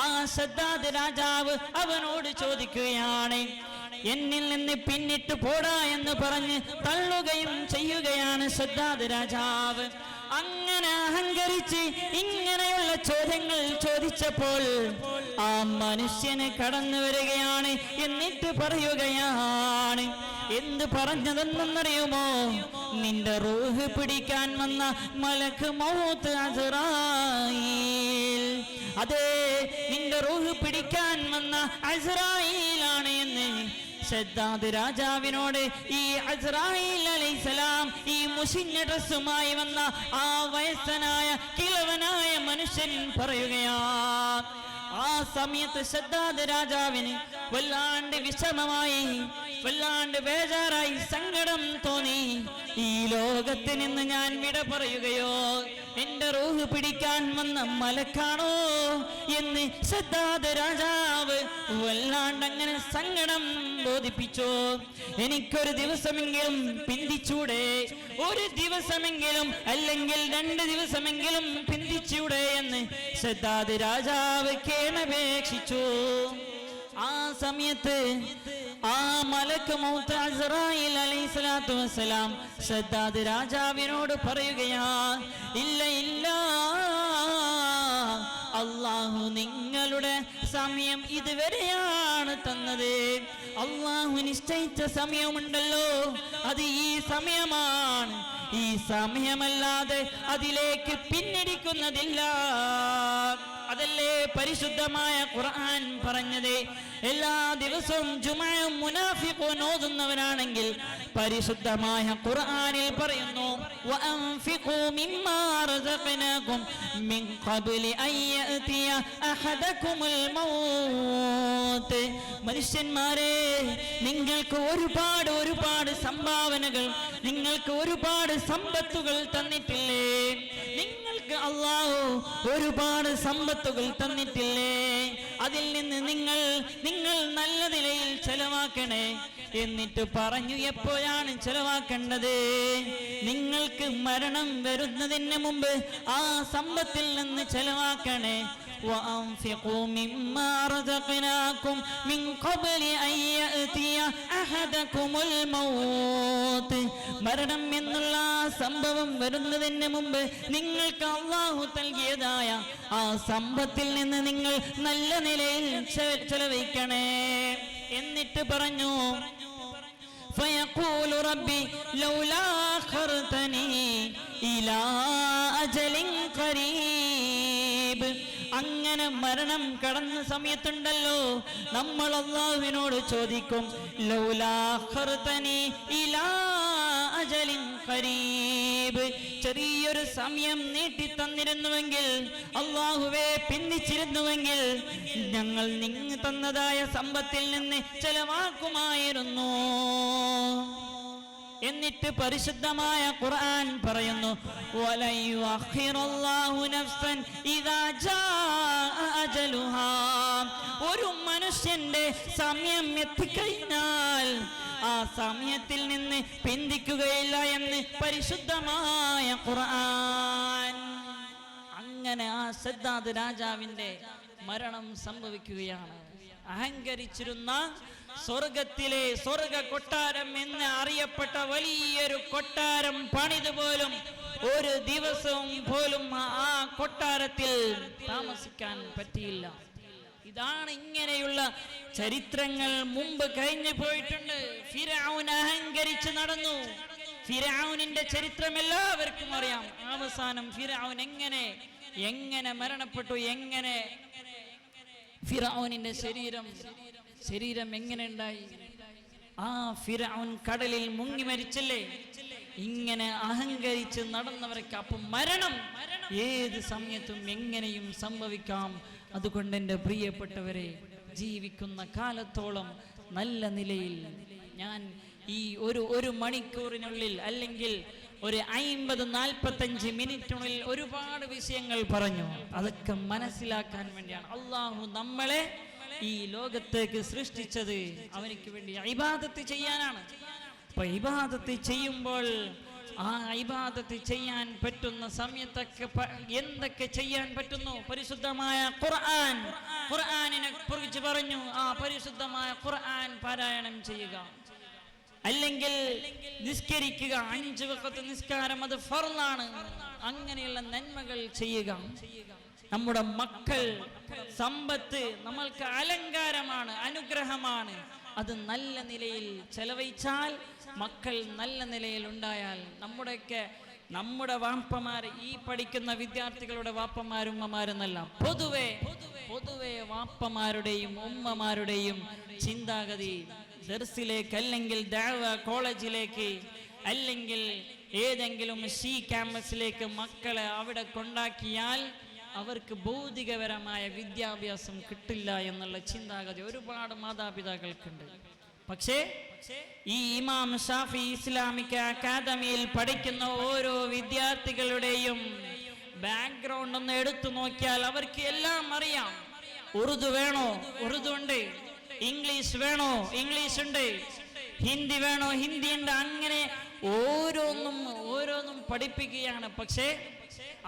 ആ സദ്ദാദ് രാജാവ് അവനോട് ചോദിക്കുകയാണ്. എന്നിൽ നിന്ന് പിന്നിട്ട് പോടാ എന്ന് പറഞ്ഞ് തള്ളുകയും ചെയ്യുകയാണ് സദ്ദാദ് രാജാവ്. അങ്ങനെ അഹങ്കരിച്ച് ഇങ്ങനെയുള്ള ചോദ്യങ്ങൾ ചോദിച്ചപ്പോൾ ആ മനുഷ്യന് കടന്നു വരികയാണ്. എന്നിട്ട് പറയുകയാണ്, എന്ത് പറഞ്ഞതെന്നറിയുമോ? നിന്റെ റൂഹ് പിടിക്കാൻ വന്ന മലക്ക് മൗത്ത് അസ്റായീൽ, അതെ നിന്റെ റൂഹ് പിടിക്കാൻ വന്ന അസ്റായീലാണ് എന്ന് സദ്ദാദ് രാജാവിനോട് ഈ അസ്റായീൽ അലൈഹിസ്സലാം ഈ മുഷിഞ്ഞ ഡ്രസ്സുമായി വന്ന ആ വയസ്സനായ കിളവനായ മനുഷ്യൻ പറയുകയാണ്. ആ സമയത്ത് സദ്ദാദ് രാജാവിന് വല്ലാണ്ട് വിഷമമായി. വല്ലാണ്ട് ബേജാറായി, സങ്കടം തോന്നി. ഈ ലോകത്ത് നിന്ന് ഞാൻ വിട പറയുകയോ, എന്റെ റൂഹ് പിടിക്കാൻ വന്ന മലക്കാണോ എന്ന് ശദ്ദാദ് രാജാവ് വല്ലാണ്ട് അങ്ങനെ സങ്കടം ബോധിപ്പിച്ചു. എനിക്കൊരു ദിവസമെങ്കിലും പിന്തിച്ചൂടെ, ഒരു ദിവസമെങ്കിലും അല്ലെങ്കിൽ 2 ദിവസമെങ്കിലും പിന്തിച്ചൂടെ എന്ന് ശദ്ദാദ് രാജാവ് കേണപേക്ഷിച്ചു. ആ സമയത്ത് ആ മലക്ക് മൗത്ത് അസ്റായീൽ അലൈഹിസ്സലാത്തു വസ്സലാം ശദ്ദാദ് രാജാവിനോട് പറയുകയാ, ഇല്ല ഇല്ല, അള്ളാഹു നിങ്ങളുടെ സമയം ഇതുവരെയാണ് തന്നത്. അള്ളാഹു നിശ്ചയിച്ച സമയമുണ്ടല്ലോ, അത് ഈ സമയമാണ്. ഈ സമയമല്ലാതെ അതിലേക്ക് പിന്നിടിക്കുന്നതില്ല. അതല്ലേ പരിശുദ്ധമായ ഖുർആൻ പറഞ്ഞത്. എല്ലാ ദിവസവും ജുമഅയും മുനാഫിഖൂൻ ഓതുന്നവരാണെങ്കിൽ പരിശുദ്ധമായ ഖുർആനിൽ പറയുന്നു, വഅൻഫിഖൂ മിമ്മാ റസഖനാകും മിൻ ഖബ്ലി അൻ യഅതിയ അഹദകുമുൽ മൗത്ത്. മനുഷ്യന്മാരെ, നിങ്ങൾക്ക് ഒരുപാട് സംഭാവനകൾ, നിങ്ങൾക്ക് ഒരുപാട് സമ്പത്തുകൾ തന്നിട്ടില്ലേ? നിങ്ങൾക്ക് അല്ലാഹു ഒരുപാട് സമ്പത്തുകൾ തന്നിട്ടില്ലേ? അതിൽ നിന്ന് നിങ്ങൾ നല്ല നിലയിൽ ചെലവാക്കണേ. എന്നിട്ട് പറഞ്ഞു, എപ്പോഴാണ് ചെലവാക്കേണ്ടത്? നിങ്ങൾക്ക് മരണം വരുന്നതിന് മുമ്പ് ആ സമ്പത്തിൽ നിന്ന് ചെലവാക്കണേ. وأنفقوا مما رزقناكم من قبل أن يأتي أحدكم الموت. മരണം എന്നുള്ള സംഭവം വരുന്നതിന് മുമ്പ് നിങ്ങൾക്ക് അല്ലാഹു നൽകിയതായ ആ സമ്പത്തിൽ നിന്ന് നിങ്ങൾ നല്ല നിലയിൽ ചെലവഴിക്കണേ. എന്നിട്ട് പറഞ്ഞു, فيقول ربي لولا أخرتني إلى أجل قريب. അങ്ങനെ മരണം കടന്ന സമയത്തുണ്ടല്ലോ, നമ്മൾ അല്ലാഹുവിനോട് ചോദിക്കും, ലൗലാ ഖർതനി ഇലാ അജലിൻ ഖരീബ്, ചെറിയൊരു സമയം നീട്ടി തന്നിരുന്നുവെങ്കിൽ, അല്ലാഹുവേ പിന്നിച്ചിരുന്നുവെങ്കിൽ ഞങ്ങൾ നിങ്ങൾ തന്നതായ സമ്പത്തിൽ നിന്ന് ചെലവാക്കുമായിരുന്നു. എന്നിട്ട് പരിശുദ്ധമായ ഖുർആൻ പറയുന്നു, വലയുഅഖിറുല്ലാഹു നഫ്സൻ ഇദാ ജാഅ അജലുഹാ. ഒരു മനുഷ്യന്റെ സമയം എത്തിക്കഴിഞ്ഞാൽ ആ സമയത്തിൽ നിന്ന് പിന്തിക്കുകയില്ല എന്ന് പരിശുദ്ധമായ ഖുർആൻ. അങ്ങനെ ആ ശദ്ദാദ് രാജാവിന്റെ മരണം സംഭവിക്കുകയാണ്. അഹങ്കരിച്ചിരുന്ന സ്വർഗത്തിലെ സ്വർഗ കൊട്ടാരം എന്ന് അറിയപ്പെട്ട വലിയൊരു കൊട്ടാരം പണിതുപോലും ഒരു ദിവസവും പോലും ആ കൊട്ടാരത്തിൽ താമസിക്കാൻ പറ്റിയില്ല. ഇതാണ്, ഇങ്ങനെയുള്ള ചരിത്രങ്ങൾ മുമ്പ് കഴിഞ്ഞു പോയിട്ടുണ്ട്. ഫിർഔൻ അഹങ്കരിച്ച് നടന്നു. ഫിർഔനിന്റെ ചരിത്രം എല്ലാവർക്കും അറിയാം. അവസാനം ഫിർഔൻ എങ്ങനെ മരണപ്പെട്ടു, എങ്ങനെ ഫിർഔനിന്റെ ശരീരം എങ്ങനെ ഉണ്ടായി? ആ ഫിർഔൻ കടലിൽ മുങ്ങി മരിച്ചല്ലേ? ഇങ്ങനെ അഹങ്കരിച്ച് നടന്നവർക്ക് അപ്പം മരണം ഏത് സമയത്തും എങ്ങനെയും സംഭവിക്കാം. അതുകൊണ്ട് എൻ്റെ പ്രിയപ്പെട്ടവരെ, ജീവിക്കുന്ന കാലത്തോളം നല്ല നിലയിൽ ഞാൻ ഈ ഒരു മണിക്കൂറിനുള്ളിൽ അല്ലെങ്കിൽ ഒരു 50-45 മിനിറ്റിനുള്ളിൽ ഒരുപാട് വിഷയങ്ങൾ പറഞ്ഞു. അതൊക്കെ മനസ്സിലാക്കാൻ വേണ്ടിയാണ് അള്ളാഹു നമ്മളെ ഈ ലോകത്തേക്ക് സൃഷ്ടിച്ചത്. അവനിക്ക് വേണ്ടി ഇബാദത്ത് ചെയ്യാനാണ്. അപ്പൊ ഇബാദത്ത് ചെയ്യുമ്പോൾ ആ ഇബാദത്ത് ചെയ്യാൻ പറ്റുന്ന സമയത്തൊക്കെ എന്തൊക്കെ ചെയ്യാൻ പറ്റുന്നു? പരിശുദ്ധമായ ഖുർആനിനെ കുറിച്ച് പറഞ്ഞു. ആ പരിശുദ്ധമായ ഖുർആൻ പാരായണം ചെയ്യുക, അല്ലെങ്കിൽ നിസ്കരിക്കുക. 5 വഖത്ത് നിസ്കാരം അത് ഫർളാണ്. അങ്ങനെയുള്ള നന്മകൾ ചെയ്യുക. നമ്മുടെ മക്കൾ, സമ്പത്ത് നമ്മൾക്ക് അലങ്കാരമാണ്, അനുഗ്രഹമാണ്. അത് നല്ല നിലയിൽ ചെലവഴിച്ചാൽ, മക്കൾ നല്ല നിലയിൽ ഉണ്ടായാൽ, നമ്മുടെ വാപ്പമാർ, ഈ പഠിക്കുന്ന വിദ്യാർത്ഥികളുടെ വാപ്പമാരും ഉമ്മമാരെന്നല്ല, പൊതുവെ വാപ്പമാരുടെയും ഉമ്മമാരുടെയും ചിന്താഗതി ദർസിലേക്ക്, അല്ലെങ്കിൽ ദഅവ കോളേജിലേക്ക്, അല്ലെങ്കിൽ ഏതെങ്കിലും ക്യാമ്പസിലേക്ക് മക്കളെ അവിടെ കൊണ്ടാക്കിയാൽ അവർക്ക് ഭൗതികപരമായ വിദ്യാഭ്യാസം കിട്ടില്ല എന്നുള്ള ചിന്താഗതി ഒരുപാട് മാതാപിതാക്കൾക്കുണ്ട്. പക്ഷേ ഈ ഇമാം ഷാഫി ഇസ്ലാമിക് അക്കാദമിയിൽ പഠിക്കുന്ന ഓരോ വിദ്യാർത്ഥികളുടെയും ബാക്ക്ഗ്രൗണ്ട് ഒന്ന് എടുത്തു നോക്കിയാൽ അവർക്ക് എല്ലാം അറിയാം. ഉറുദു വേണോ, ഉറുദു ഉണ്ട്. ഇംഗ്ലീഷ് വേണോ, ഇംഗ്ലീഷ് ഉണ്ട്. ഹിന്ദി വേണോ, ഹിന്ദി ഉണ്ട്. അങ്ങനെ ഓരോന്നും പഠിപ്പിക്കുകയാണ്. പക്ഷേ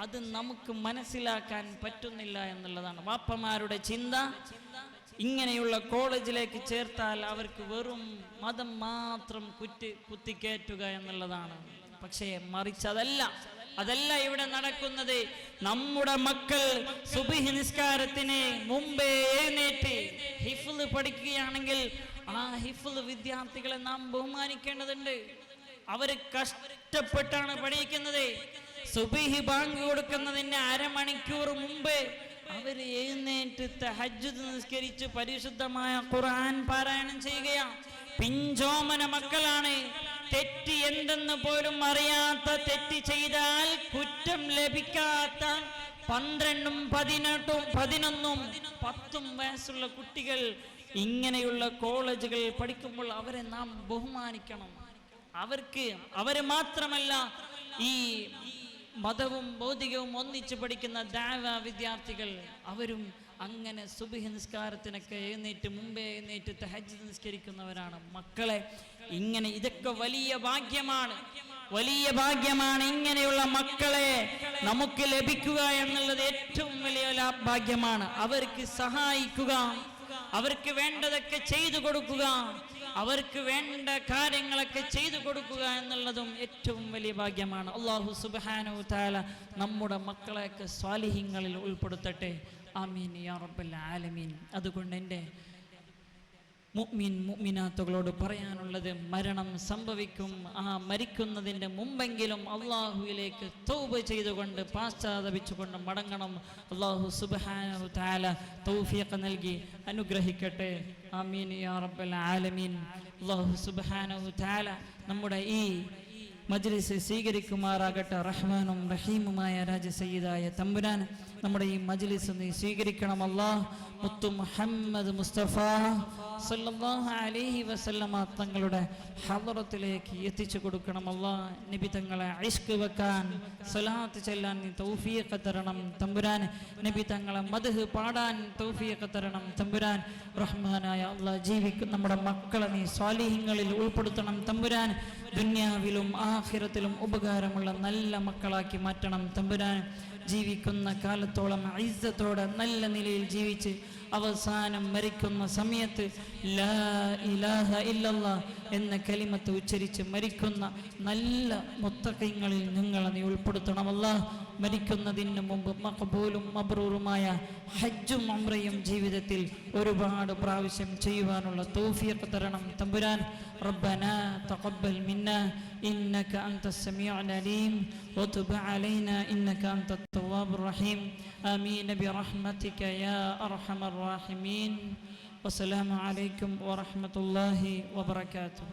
അത് നമുക്ക് മനസ്സിലാക്കാൻ പറ്റുന്നില്ല എന്നുള്ളതാണ്. വാപ്പമാരുടെ ചിന്ത ഇങ്ങനെയുള്ള കോളേജിലേക്ക് ചേർത്താൽ അവർക്ക് വെറും മതം മാത്രം കുത്തിക്കയറ്റുക എന്നുള്ളതാണ്. പക്ഷേ അതല്ല ഇവിടെ നടക്കുന്നത്. നമ്മുടെ മക്കൾ സുബ്ഹി നിസ്കാരത്തിന് മുമ്പേ എഴുന്നേറ്റ് ഹിഫ്ള് പഠിക്കുകയാണെങ്കിൽ ആ ഹിഫ്ള് വിദ്യാർത്ഥികളെ നാം ബഹുമാനിക്കേണ്ടതുണ്ട്. അവര് കഷ്ടപ്പെട്ടാണ് പഠിക്കുന്നത്. സുബ്ഹി ബാങ്ക് കൊടുക്കുന്നതിന് അരമണിക്കൂർ മുമ്പേ അവര് എഴുന്നേറ്റ് തഹജ്ജുദ് നിസ്കരിച്ച് പരിശുദ്ധമായ ഖുർആൻ പാരായണം ചെയ്യുകയാണ്. പിഞ്ചോമന മക്കളാണ്. തെറ്റ് എന്തെന്ന് പോലും അറിയാത്ത, തെറ്റ് ചെയ്താൽ കുറ്റം ലഭിക്കാത്ത 12, 18, 11, 10 വയസ്സുള്ള കുട്ടികൾ ഇങ്ങനെയുള്ള കോളേജുകൾ പഠിക്കുമ്പോൾ അവരെ നാം ബഹുമാനിക്കണം. അവരെ മാത്രമല്ല, ഈ മതവും ഭൗതികവും ഒന്നിച്ച് പഠിക്കുന്ന ദഅവ വിദ്യാർത്ഥികൾ അവരും അങ്ങനെ സുബ്ഹി നിസ്കാരത്തിനൊക്കെ മുമ്പേ എഴുന്നേറ്റ് തഹജ്ജുദ് നിസ്കരിക്കുന്നവരാണ്. മക്കളെ ഇതൊക്കെ വലിയ ഭാഗ്യമാണ്. ഇങ്ങനെയുള്ള മക്കളെ നമുക്ക് ലഭിക്കുക എന്നുള്ളത് ഏറ്റവും വലിയ ഭാഗ്യമാണ്. അവർക്ക് സഹായിക്കുക, അവർക്ക് വേണ്ടതൊക്കെ ചെയ്തു കൊടുക്കുക, അവർക്ക് വേണ്ട കാര്യങ്ങളൊക്കെ ചെയ്തു കൊടുക്കുക എന്നുള്ളതും ഏറ്റവും വലിയ ഭാഗ്യമാണ്. അല്ലാഹു സുബ്ഹാനഹു തആല നമ്മുടെ മക്കളെയൊക്കെ സ്വാലിഹീങ്ങളിൽ ഉൾപ്പെടുത്തട്ടെ. ആമീൻ യാ റബ്ബൽ ആലമീൻ. അതുകൊണ്ട് എൻ്റെ മുഅ്മിനാത്തുകളോട് പറയാനുള്ളത്, മരണം സംഭവിക്കും. ആ മരിക്കുന്നതിൻ്റെ മുമ്പെങ്കിലും അള്ളാഹുവിലേക്ക് തൗബ ചെയ്തുകൊണ്ട് പാശ്ചാത്തപിച്ചുകൊണ്ട് മടങ്ങണം. അള്ളാഹു സുബ്ഹാനഹു തആല തൗഫീഖ് നൽകി അനുഗ്രഹിക്കട്ടെ. ആമീൻ യാ റബ്ബൽ ആലമീൻ. അള്ളാഹു സുബ്ഹാനഹു തആല നമ്മുടെ ഈ മജ്ലിസ് സ്വീകരിക്കുമാറാകട്ടെ. റഹ്മാനും റഹീമുമായ രാജസയ്യിദായ തമ്പുരാൻ നമ്മുടെ ഈ മജ്ലിസ് നീ സ്വീകരിക്കണം. അല്ലാഹ് മുത്തു മുഹമ്മദ് മുസ്തഫ സല്ലല്ലാഹു അലൈഹി വസല്ലമ തങ്ങളുടെ ഹളറത്തിലേക്ക് എത്തിച്ചു കൊടുക്കണം. അല്ലാഹ് നബി തങ്ങളെ ഇഷ്ക് വെക്കാൻ, സ്വലാത്ത് ചൊല്ലാൻ നീ തൗഫീഖ് തരണം തമ്പുരാൻ. നബി തങ്ങളെ മദ്ഹ് പാടാൻ തൗഫീഖ് തരണം തമ്പുരാൻ. റഹ്മാനായ അല്ലാഹ് ജീവിക്കുന്ന നമ്മുടെ മക്കളെ നീ സ്വാലിഹീങ്ങളിൽ ഉൾപ്പെടുത്തണം തമ്പുരാൻ. ദുനിയാവിലും ആഖിറത്തിലും ഉപകാരമുള്ള നല്ല മക്കളാക്കി മാറ്റണം തമ്പുരാൻ. ജീവിക്കുന്ന കാലത്തോളം ഇസ്സത്തോടെ നല്ല നിലയിൽ ജീവിച്ച് അവസാനം മരിക്കുന്ന സമയത്ത് ലാ ഇലാഹ ഇല്ലല്ലാഹ് എന്ന കലിമത്ത് ഉച്ചരിച്ച് മരിക്കുന്ന നല്ല മുത്തഖീങ്ങളിൽ ഞങ്ങളെ നീ ഉൾപ്പെടുത്തണം അല്ലാഹ്. മരിക്കുന്നതിന് മുമ്പ് മഖബൂലും മബ്റൂറുമായ ഹജ്ജും ഉംറയും ജീവിതത്തിൽ ഒരുപാട് പ്രാവശ്യം ചെയ്യുവാനുള്ള തൗഫീഖ് തരണം തമ്പുരാൻ. ربنا تقبل منا إنك أنت السميع العليم وتب علينا إنك أنت التواب الرحيم آمين برحمتك يا أرحم الراحمين والسلام عليكم ورحمة الله وبركاته.